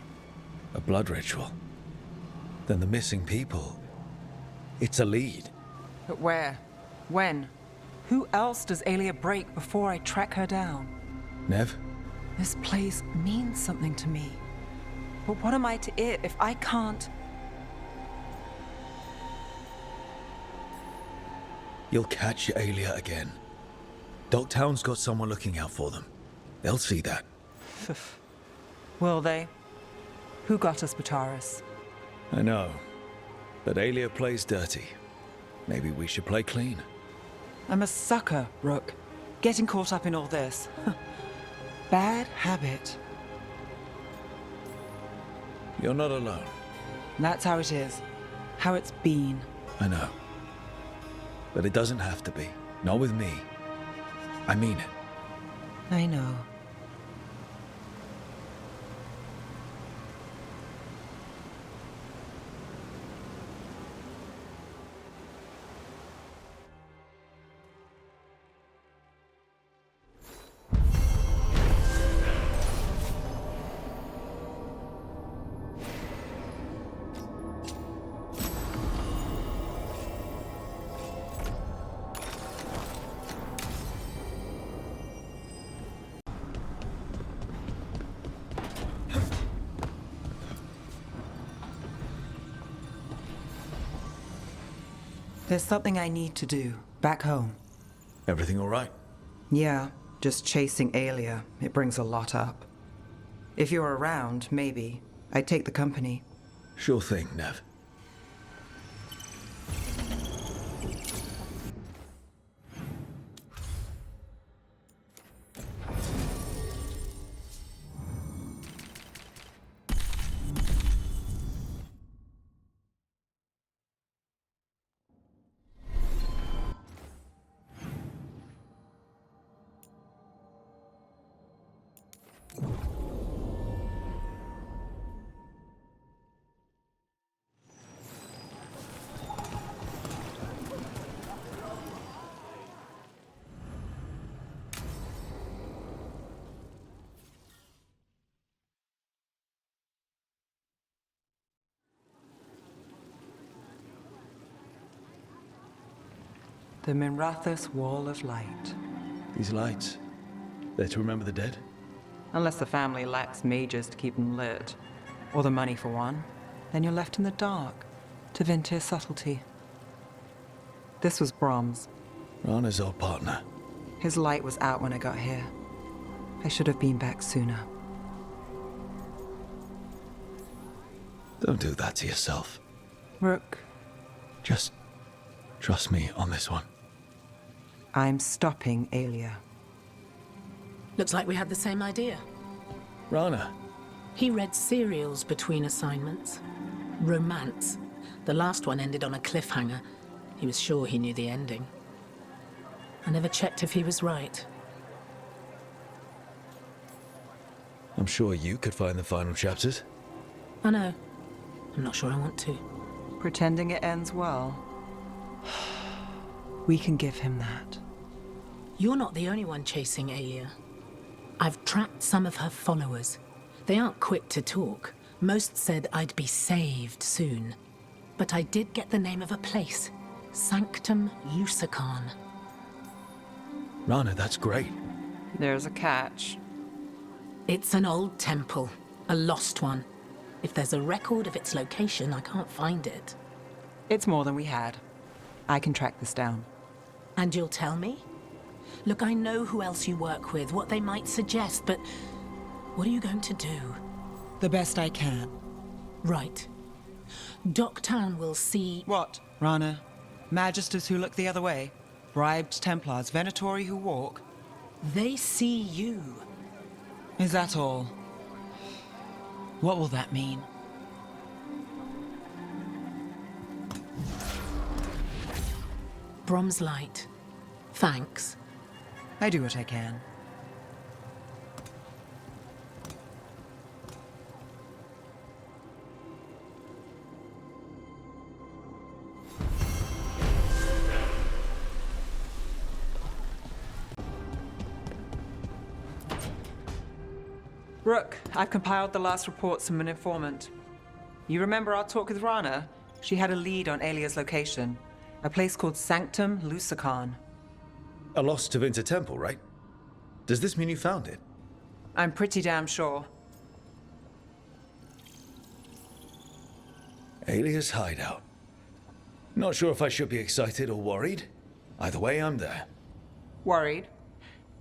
A blood ritual? Then the missing people... It's a lead. But where? When? Who else does Aelia break before I track her down? Neve? This place means something to me. But what am I to it if I can't... You'll catch Aelia again. Dogtown's got someone looking out for them. They'll see that. Will they? Who got us, Bataris? I know. But Aelia plays dirty. Maybe we should play clean. I'm a sucker, Rook. Getting caught up in all this. Bad habit. You're not alone. That's how it is. How it's been. I know. But it doesn't have to be. Not with me. I mean it. I know. There's something I need to do, back home. Everything all right? Yeah, just chasing Aelia. It brings a lot up. If you're around, maybe. I'd take the company. Sure thing, Neve. The Minrathous Wall of Light. These lights, they're to remember the dead? Unless the family lacks mages to keep them lit, or the money for one, then you're left in the dark, to Vintir's subtlety. This was Brahms. Rana's old partner. His light was out when I got here. I should have been back sooner. Don't do that to yourself. Rook. Just trust me on this one. I'm stopping Aelia. Looks like we had the same idea. Rana. He read serials between assignments. Romance. The last one ended on a cliffhanger. He was sure he knew the ending. I never checked if he was right. I'm sure you could find the final chapters. I know. I'm not sure I want to. Pretending it ends well. We can give him that. You're not the only one chasing Aelia. I've tracked some of her followers. They aren't quick to talk. Most said I'd be saved soon. But I did get the name of a place. Sanctum Lusican. Rana, that's great. There's a catch. It's an old temple. A lost one. If there's a record of its location, I can't find it. It's more than we had. I can track this down. And you'll tell me? Look, I know who else you work with, what they might suggest, but what are you going to do? The best I can. Right. Docktown will see... What, Rana? Magisters who look the other way? Bribed Templars, Venatori who walk? They see you. Is that all? What will that mean? Brom's light. Thanks. I do what I can. Rook, I've compiled the last reports from an informant. You remember our talk with Rana? She had a lead on Aelia's location. A place called Sanctum Lusican. A lost Tevinter temple, right? Does this mean you found it? I'm pretty damn sure. Aelia's hideout. Not sure if I should be excited or worried. Either way, I'm there. Worried.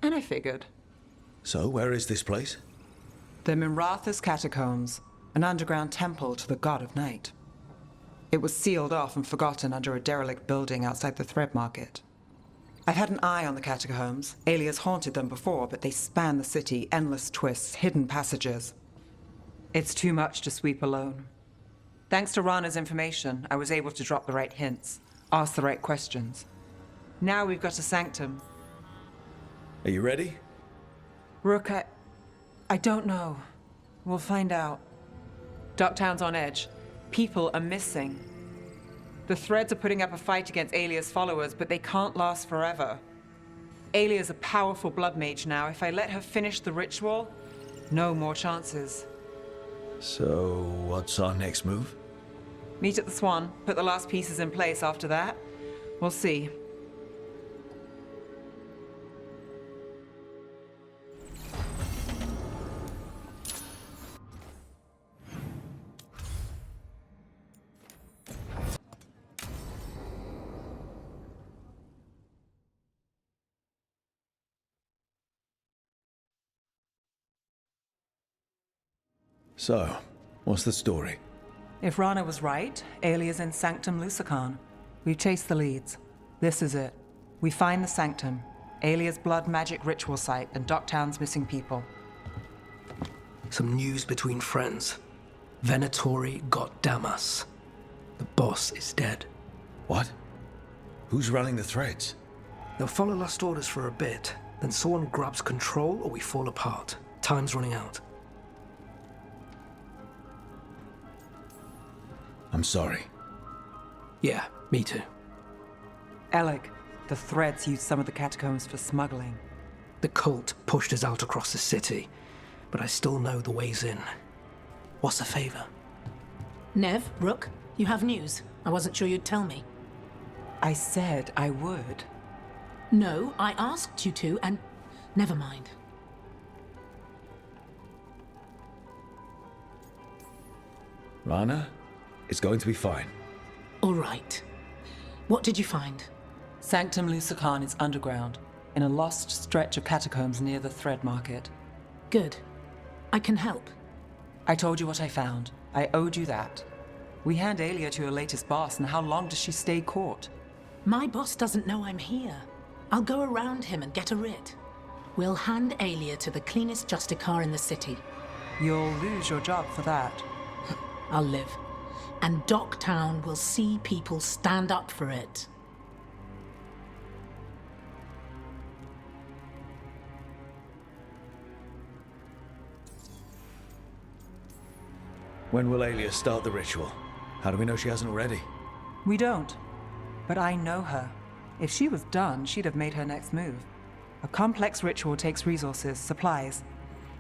And I figured. So, where is this place? The Minrathous Catacombs, an underground temple to the god of night. It was sealed off and forgotten under a derelict building outside the Thread Market. I've had an eye on the catacombs. Aelia's haunted them before, but they span the city, endless twists, hidden passages. It's too much to sweep alone. Thanks to Rana's information, I was able to drop the right hints, ask the right questions. Now we've got a sanctum. Are you ready? Rook, I don't know. We'll find out. Docktown's on edge. People are missing. The Threads are putting up a fight against Aelia's followers, but they can't last forever. Aelia's a powerful blood mage now. If I let her finish the ritual, no more chances. So, what's our next move? Meet at the Swan, put the last pieces in place after that. We'll see. So, what's the story? If Rana was right, Aelia's in Sanctum Lusican. We've chased the leads. This is it. We find the Sanctum, Aelia's blood magic ritual site, and Docktown's missing people. Some news between friends. Venatori got Damas. The boss is dead. What? Who's running the Threads? They'll follow last orders for a bit, then someone grabs control or we fall apart. Time's running out. I'm sorry. Yeah, me too. Eleg, the Threads used some of the catacombs for smuggling. The cult pushed us out across the city, but I still know the ways in. What's a favor? Neve, Rook, you have news. I wasn't sure you'd tell me. I said I would. No, I asked you to, and never mind. Rana, it's going to be fine. All right. What did you find? Sanctum Lusacan is underground, in a lost stretch of catacombs near the Thread Market. Good. I can help. I told you what I found. I owed you that. We hand Aelia to your latest boss, and how long does she stay caught? My boss doesn't know I'm here. I'll go around him and get a writ. We'll hand Aelia to the cleanest Justicar in the city. You'll lose your job for that. I'll live. And Docktown will see people stand up for it. When will Aelia start the ritual? How do we know she hasn't already? We don't. But I know her. If she was done, she'd have made her next move. A complex ritual takes resources, supplies.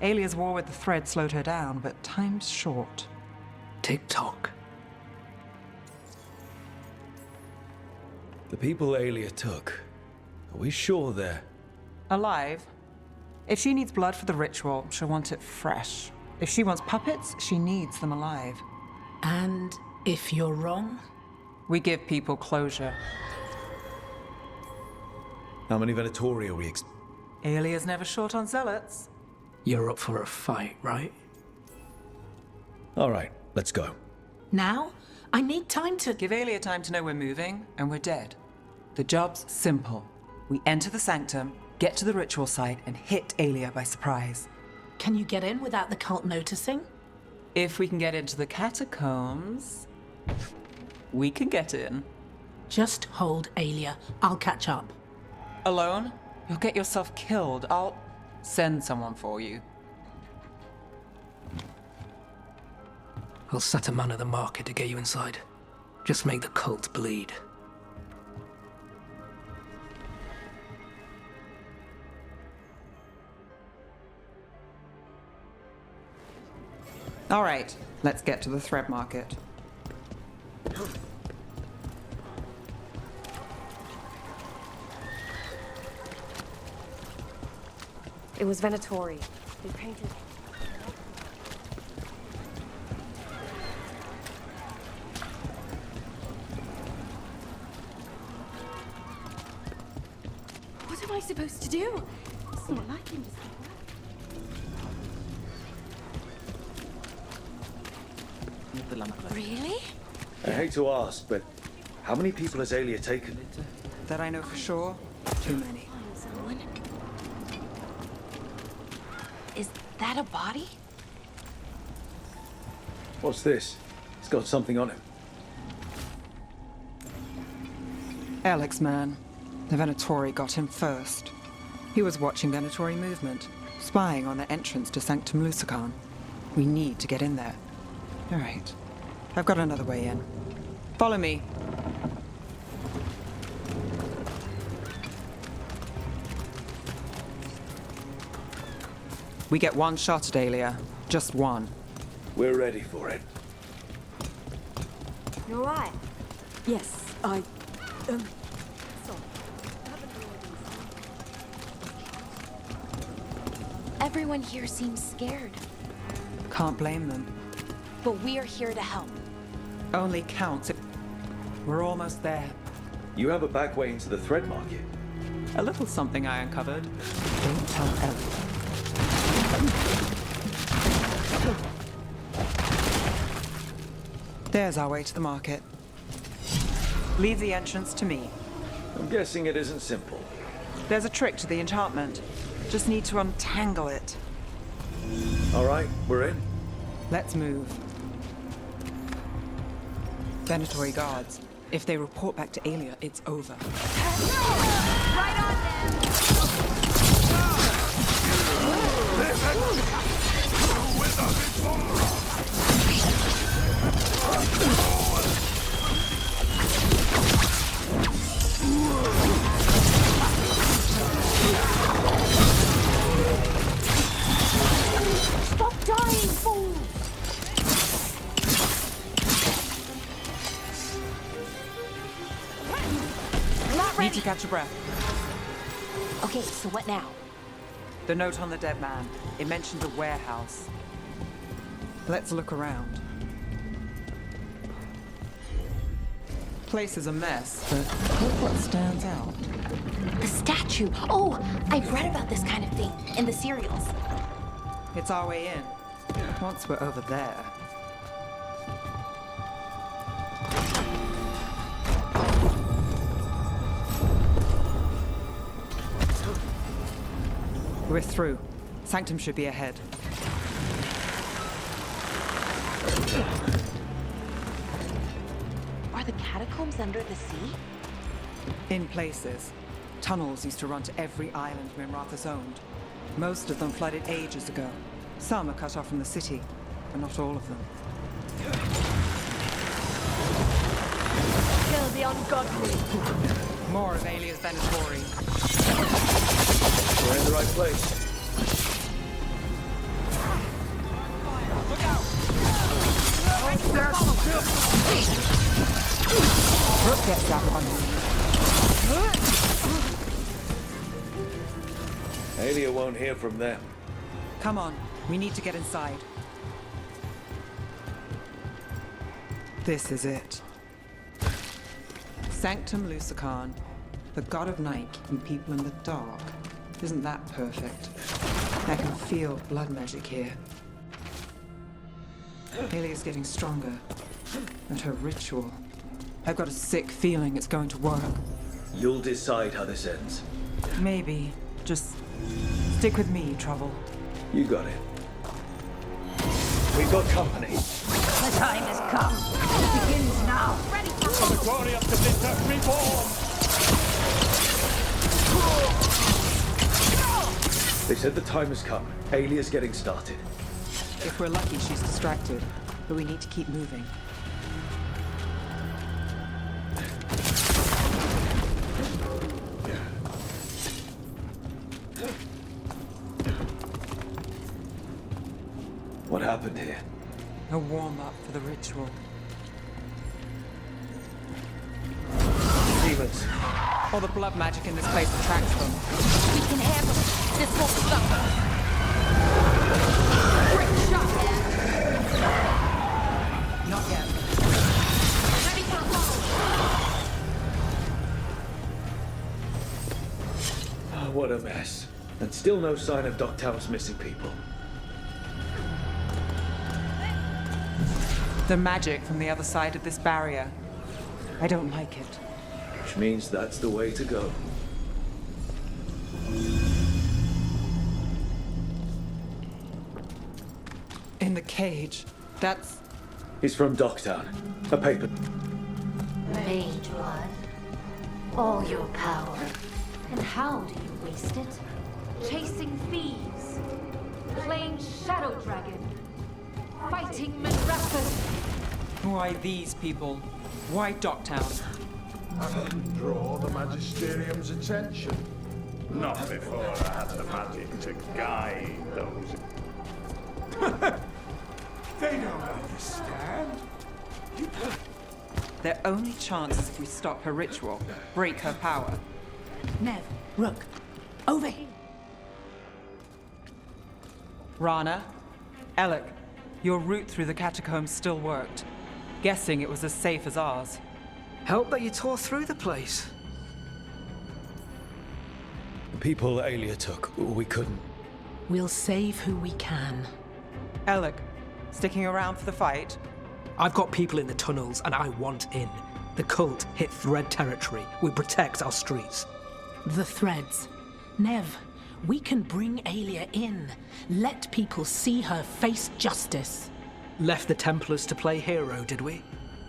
Aelia's war with the Thread slowed her down, but time's short. Tick-tock. The people Aelia took, are we sure they're... Alive. If she needs blood for the ritual, she'll want it fresh. If she wants puppets, she needs them alive. And if you're wrong? We give people closure. How many Venatori are we Aelia's never short on zealots. You're up for a fight, right? All right, let's go. Now? I need time to... Give Aelia time to know we're moving, and we're dead. The job's simple. We enter the sanctum, get to the ritual site, and hit Aelia by surprise. Can you get in without the cult noticing? If we can get into the catacombs, we can get in. Just hold Aelia. I'll catch up. Alone? You'll get yourself killed. I'll send someone for you. I'll set a man at the market to get you inside. Just make the cult bleed. All right, let's get to the Thread Market. It was Venatori. They painted... What am I supposed to do? It's not like him to say that. Really? I hate to ask, but how many people has Aelia taken? That I know for sure, too many. Is that a body? What's this? It's got something on it. Alex, man. The Venatori got him first. He was watching Venatori movement, spying on the entrance to Sanctum Lusacan. We need to get in there. All right. I've got another way in. Follow me. We get one shot at Aelia. Just one. We're ready for it. You're right. Yes, I... sorry. Everyone here seems scared. Can't blame them. But we're here to help. Only counts if... We're almost there. You have a back way into the Thread Market. A little something I uncovered. Don't tell Ellie. There's our way to the market. Leave the entrance to me. I'm guessing it isn't simple. There's a trick to the enchantment. Just need to untangle it. All right, we're in. Let's move. Venatori guards. If they report back to Aelia, it's over. Right on them! Stop dying, fool! to catch your breath. Okay, so what now? The note on the dead man. It mentioned a warehouse. Let's look around. Place is a mess, but look what stands out. The statue. Oh, I've read about this kind of thing in the serials. It's our way in. Once we're over there. We're through. Sanctum should be ahead. Are the catacombs under the sea? In places. Tunnels used to run to every island Minrathous owned. Most of them flooded ages ago. Some are cut off from the city, but not all of them. Kill the ungodly. More of Alia's Venatori. We're in the right place. Look out! Rook gets that one. Alia won't hear from them. Come on, we need to get inside. This is it. Sanctum Lucican, the god of night and people in the dark. Isn't that perfect? I can feel blood magic here. Alia's getting stronger. And her ritual. I've got a sick feeling it's going to work. You'll decide how this ends. Maybe. Just stick with me, Trouble. You got it. We've got company. The time has come. It begins now. Ready For the glory of the Winter Reborn! They said the time has come. Alia's getting started. If we're lucky, she's distracted. But we need to keep moving. What happened here? A warm-up for the ritual. Demons. All the blood magic in this place attracts them. We can handle it. This won't stop us. Great shot! Not yet. Ready for a blow! Oh, what a mess. And still no sign of Dogtown's missing people. The magic from the other side of this barrier. I don't like it. Which means that's the way to go. In the cage. That's... He's from Dogtown. A paper. Mage blood. All your power. And how do you waste it? Chasing thieves. Playing Shadow Dragon. Fighting Minrathous. Why these people? Why Dogtown? I didn't draw the Magisterium's attention. Not before I had the magic to guide those. They don't understand. Their only chance is if we stop her ritual, break her power. Neve, Rook, over here. Rana, Alec, your route through the catacombs still worked. Guessing it was as safe as ours. Help that you tore through the place. The people Alia took, we couldn't. We'll save who we can. Alec, sticking around for the fight? I've got people in the tunnels and I want in. The cult hit Thread territory. We protect our streets. The threads. Neve, we can bring Alia in. Let people see her face justice. Left the Templars to play hero, did we?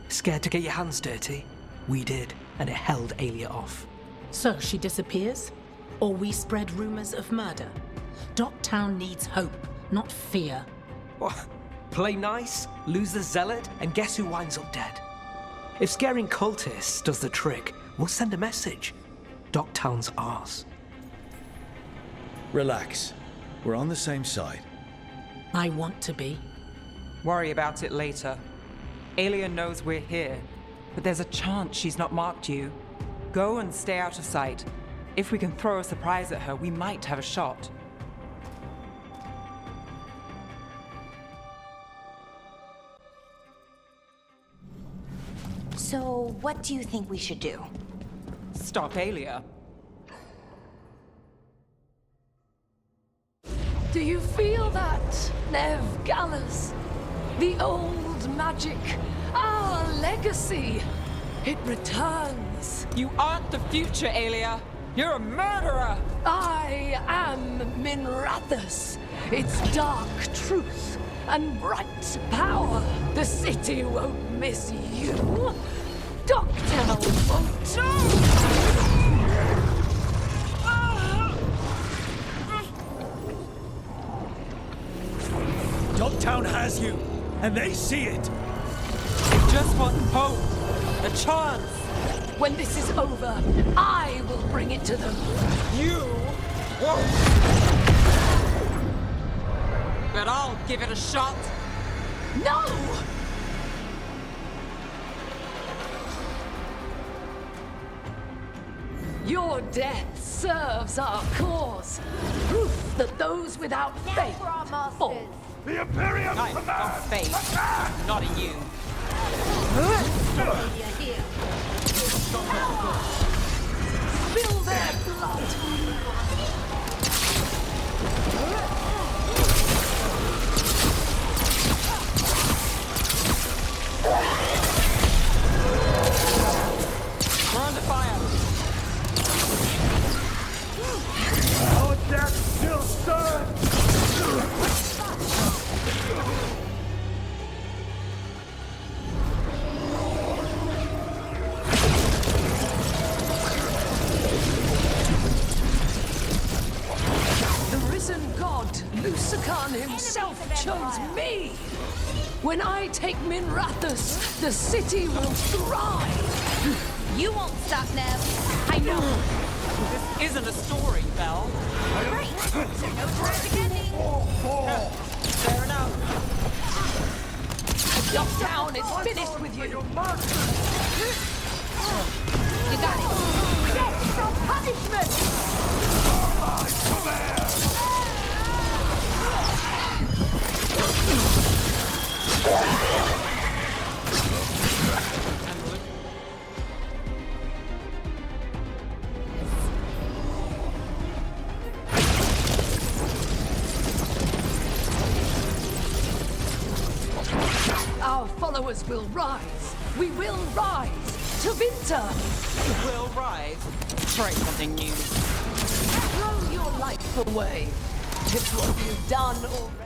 Scared to get your hands dirty? We did, and it held Alia off. So she disappears? Or we spread rumors of murder? Dogtown needs hope, not fear. What? Play nice, lose the zealot, and guess who winds up dead? If scaring cultists does the trick, we'll send a message. Dogtown's ours. Relax. We're on the same side. I want to be. Worry about it later. Alia knows we're here, but there's a chance she's not marked you. Go and stay out of sight. If we can throw a surprise at her, we might have a shot. So, what do you think we should do? Stop Aelia. Do you feel that, Neve, Gallus? The old magic, our legacy. It returns. You aren't the future, Aelia. You're a murderer! I am Minrathous. Its dark truth and bright power. The city won't miss you. Docktown won't. Docktown has you, and they see it. They just want hope. A chance. When this is over, I will bring it to them. You won't. But I'll give it a shot. No! Your death serves our cause. Proof that those without faith fall. The Imperium commands! Faith, not in you. Spill their blood! We're under fire! Our death still stirs! Lucican himself chose me! When I take Minrathous, the city will thrive! You won't stop, Neve. I know. This isn't a story, Belle. Great! So no tragic ending. Fair enough. Docktown is finished with you! You got it. Death shall punishment! Our followers will rise. We will rise to winter. We'll rise. Try something new. Throw your life away. It's what you've done already.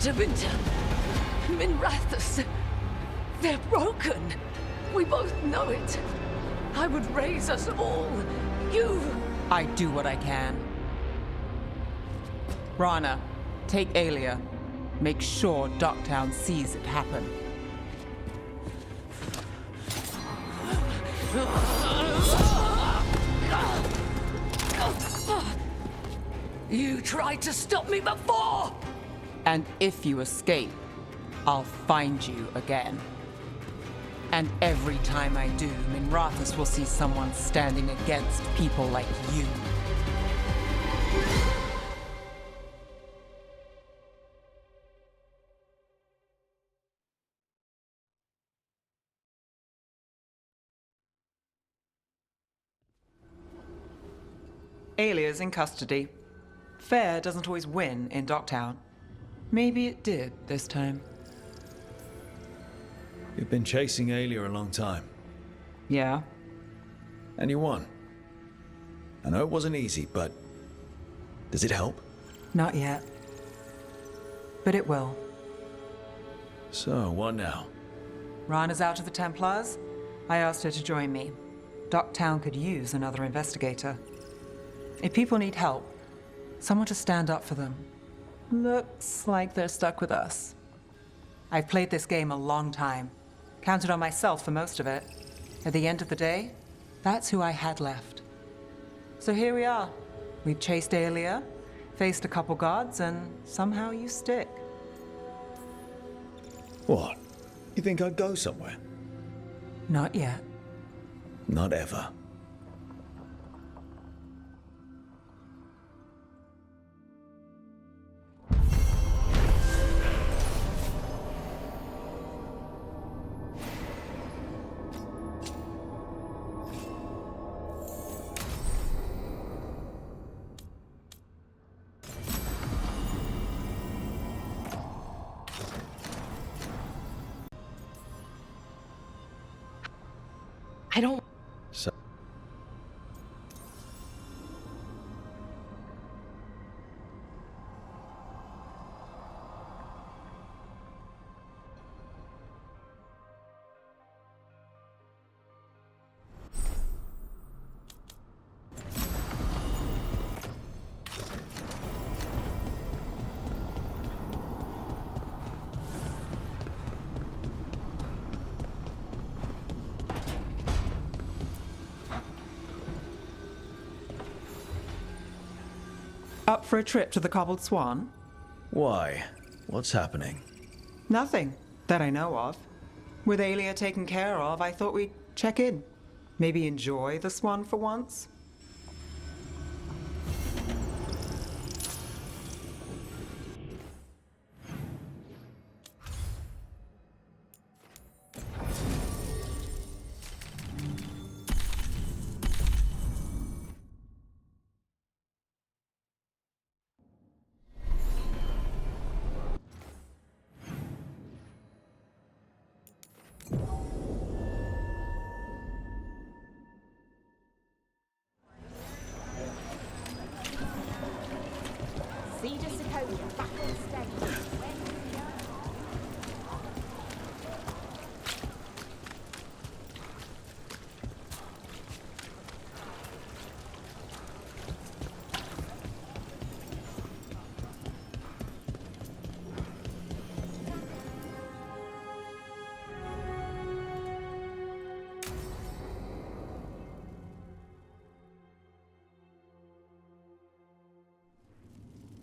To winter. Minrathous. They're broken. We both know it. I would raise us all. You. I do what I can. Rana, take Aelia. Make sure Docktown sees it happen. You tried to stop me before! And if you escape, I'll find you again. And every time I do, Minrathous will see someone standing against people like you. Aelia's in custody. Fair doesn't always win in Docktown. Maybe it did this time. You've been chasing Aelia a long time. Yeah. And you won. I know it wasn't easy, but does it help? Not yet. But it will. So, what now? Rana's out of the Templars. I asked her to join me. Docktown could use another investigator. If people need help, someone to stand up for them. Looks like they're stuck with us. I've played this game a long time. Counted on myself for most of it. At the end of the day, that's who I had left. So here we are, We chased Aelia, faced a couple guards, and somehow you stick. What? You think I'd go somewhere? Not yet. Not ever. I don't... So Up for a trip to the Cobbled Swan? why? What's happening? Nothing that I know of. With Aelia taken care of, I thought we'd check in. Maybe enjoy the Swan for once?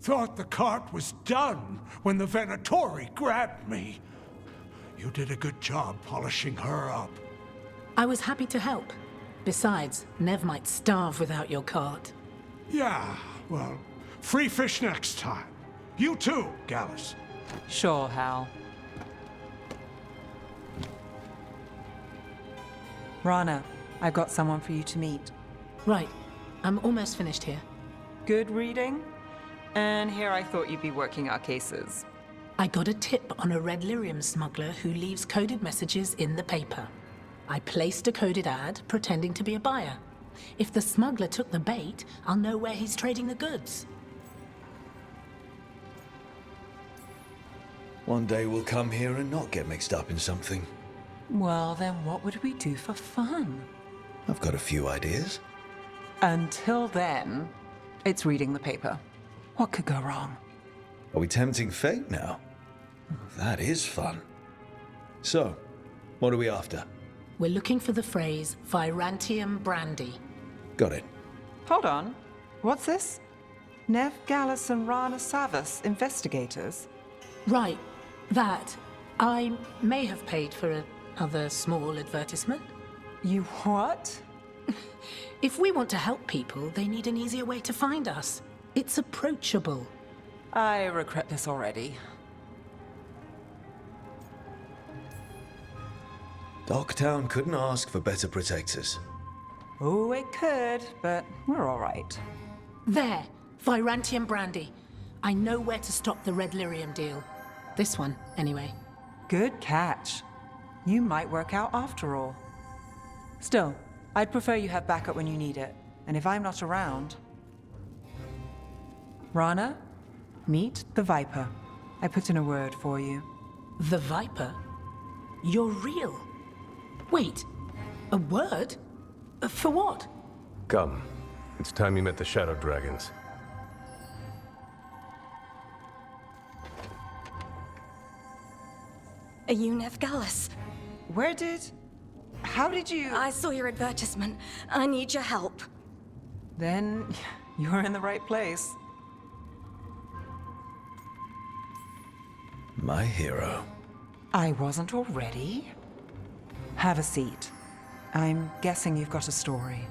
Thought the cart was done when the Venatori grabbed me. You did a good job polishing her up. I was happy to help. Besides, Neve might starve without your cart. Yeah, well, free fish next time. You too, Gallus. Sure, Hal. Rana, I've got someone for you to meet. Right. I'm almost finished here. Good reading? And here I thought you'd be working our cases. I got a tip on a red lyrium smuggler who leaves coded messages in the paper. I placed a coded ad pretending to be a buyer. If the smuggler took the bait, I'll know where he's trading the goods. One day we'll come here and not get mixed up in something. Well, then what would we do for fun? I've got a few ideas. Until then, it's reading the paper. What could go wrong? Are we tempting fate now? That is fun. So, what are we after? We're looking for the phrase Virantium Brandy. Got it. Hold on. What's this? Neve, Gallus, and Rana Savas, investigators? Right. That. I may have paid for another small advertisement. You what? If we want to help people, they need an easier way to find us. It's approachable. I regret this already. Docktown couldn't ask for better protectors. Oh, it could, but we're all right. There. Virantium Brandy. I know where to stop the red lyrium deal. This one, anyway. Good catch. You might work out after all. Still, I'd prefer you have backup when you need it. And if I'm not around... Rana, meet the Viper. I put in a word for you. The Viper? You're real? Wait, a word? For what? Come. It's time you met the Shadow Dragons. Are you Neve Gallus? How did you... I saw your advertisement. I need your help. Then You're in the right place. My hero. I wasn't already. Have a seat. I'm guessing you've got a story.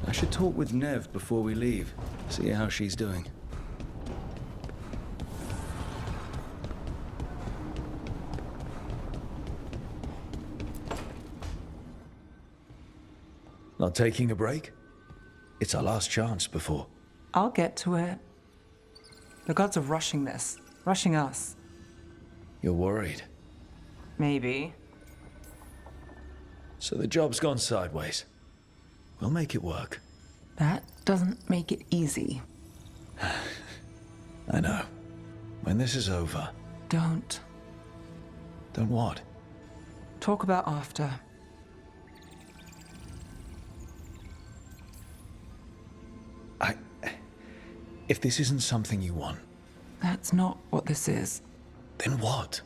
I should talk with Neve before we leave. See how she's doing. Not taking a break? It's our last chance before. I'll get to it. The gods are rushing this. Rushing us. You're worried? Maybe. So the job's gone sideways. We'll make it work. That doesn't make it easy. I know. When this is over... Don't. Don't what? Talk about after. If this isn't something you want... That's not what this is. Then what?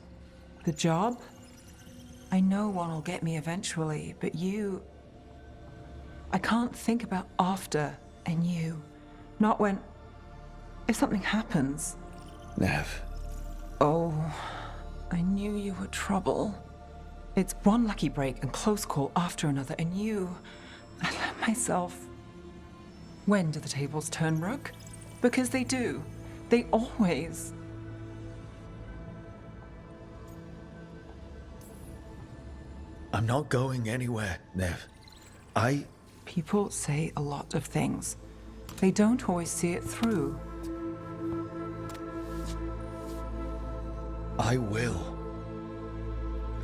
The job? I know one will get me eventually, but you... I can't think about after and you. Not when... If something happens. Neve. Oh, I knew you were trouble. It's one lucky break and close call after another, and you... I let myself... When do the tables turn, Rook? Because they do. They always... I'm not going anywhere, Neve. People say a lot of things. They don't always see it through. I will.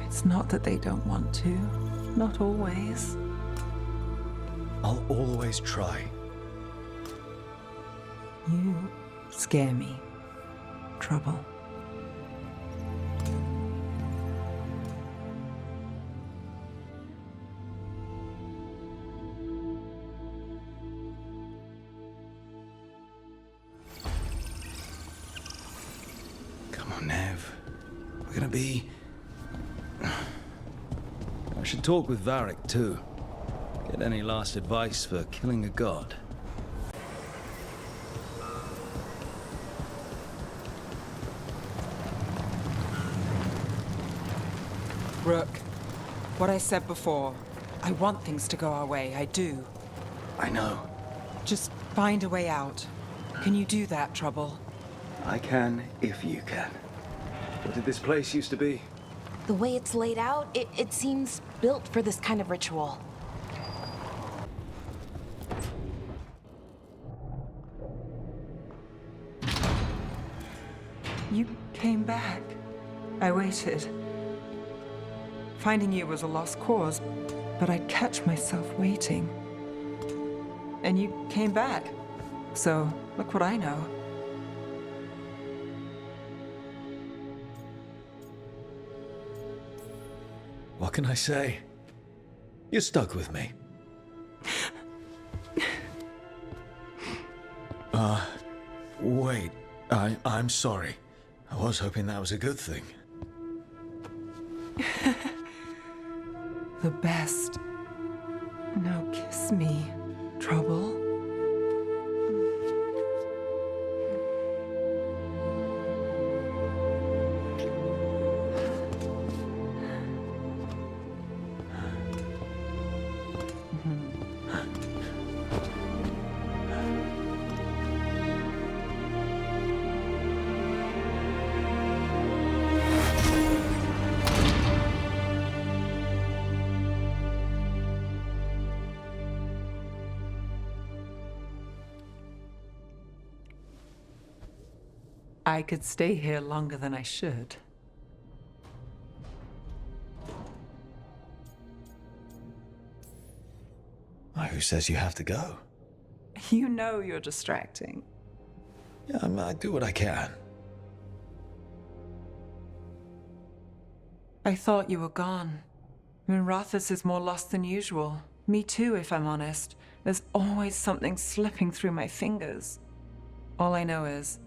It's not that they don't want to. Not always. I'll always try. You scare me. Trouble. Come on, Neve. We're gonna be... I should talk with Varric, too. Get any last advice for killing a god. Rook, what I said before, I want things to go our way, I do. I know. Just find a way out. Can you do that, Trouble? I can, if you can. What did this place used to be? The way it's laid out, it seems built for this kind of ritual. You came back. I waited. Finding you was a lost cause, but I'd catch myself waiting. And you came back. So, look what I know. What can I say? You're stuck with me. Wait. I'm sorry. I was hoping that was a good thing. The best. Now kiss me, Trouble. I could stay here longer than I should. Who says you have to go? You know you're distracting. Yeah, I do what I can. I thought you were gone. Minrathous is more lost than usual. Me too, if I'm honest. There's always something slipping through my fingers. All I know is,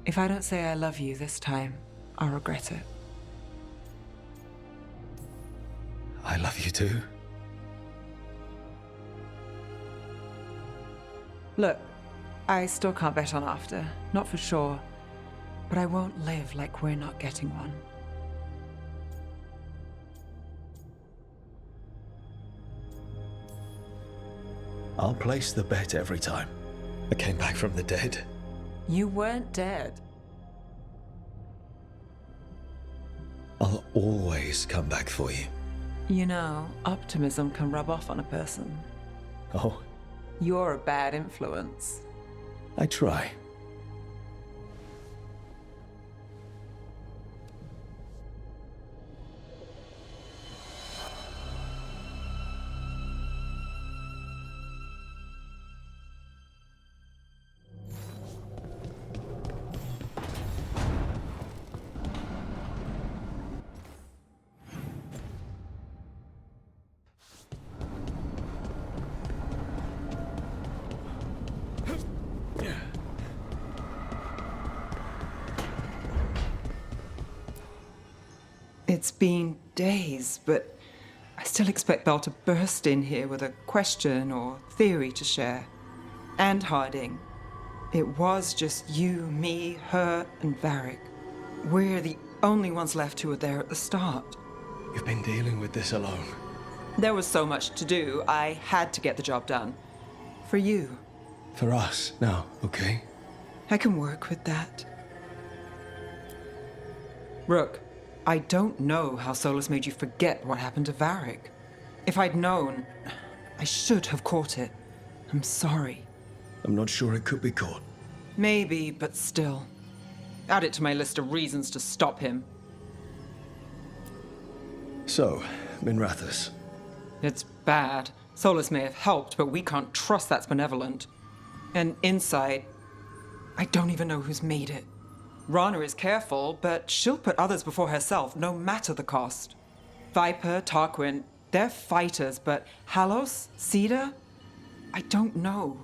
if I don't say I love you this time, I'll regret it. I love you too. Look, I still can't bet on after, not for sure. But I won't live like we're not getting one. I'll place the bet every time. I came back from the dead. You weren't dead. I'll always come back for you. You know, optimism can rub off on a person. Oh? You're a bad influence. I try. It's been days, but I still expect Belle to burst in here with a question or theory to share. And Harding. It was just you, me, her, and Varric. We're the only ones left who were there at the start. You've been dealing with this alone. There was so much to do, I had to get the job done. For you. For us, now, okay? I can work with that. Rook, I don't know how Solas made you forget what happened to Varric. If I'd known, I should have caught it. I'm sorry. I'm not sure it could be caught. Maybe, but still. Add it to my list of reasons to stop him. So, Minrathous. It's bad. Solas may have helped, but we can't trust that's benevolent. And inside, I don't even know who's made it. Rana is careful, but she'll put others before herself, no matter the cost. Viper, Tarquin, they're fighters, but Halos, Cedar? I don't know.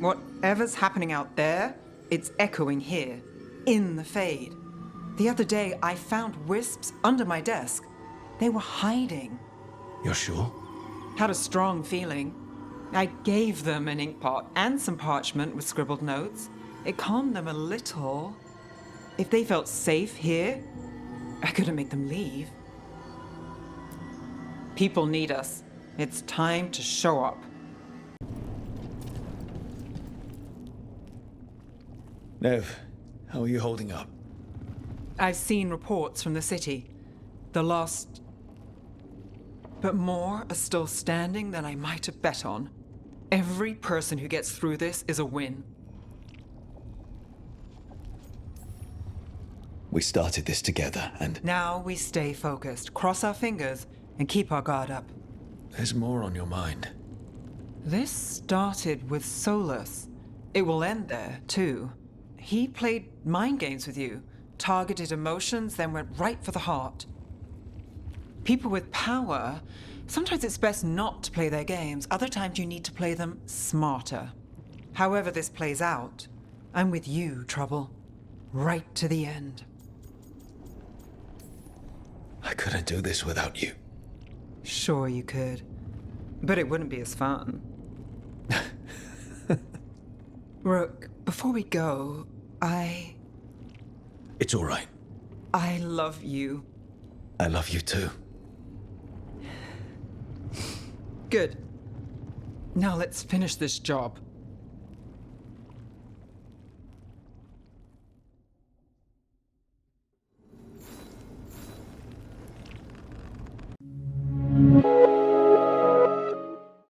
Whatever's happening out there, it's echoing here, in the Fade. The other day, I found wisps under my desk. They were hiding. You're sure? Had a strong feeling. I gave them an ink pot and some parchment with scribbled notes. It calmed them a little. If they felt safe here, I couldn't make them leave. People need us. It's time to show up. Neve, how are you holding up? I've seen reports from the city. The lost... But more are still standing than I might have bet on. Every person who gets through this is a win. We started this together, and... Now we stay focused, cross our fingers, and keep our guard up. There's more on your mind. This started with Solas. It will end there, too. He played mind games with you, targeted emotions, then went right for the heart. People with power, sometimes it's best not to play their games. Other times you need to play them smarter. However this plays out, I'm with you, Trouble. Right to the end. I couldn't do this without you. Sure you could. But it wouldn't be as fun. Rook, before we go, It's all right. I love you. I love you too. Good. Now let's finish this job.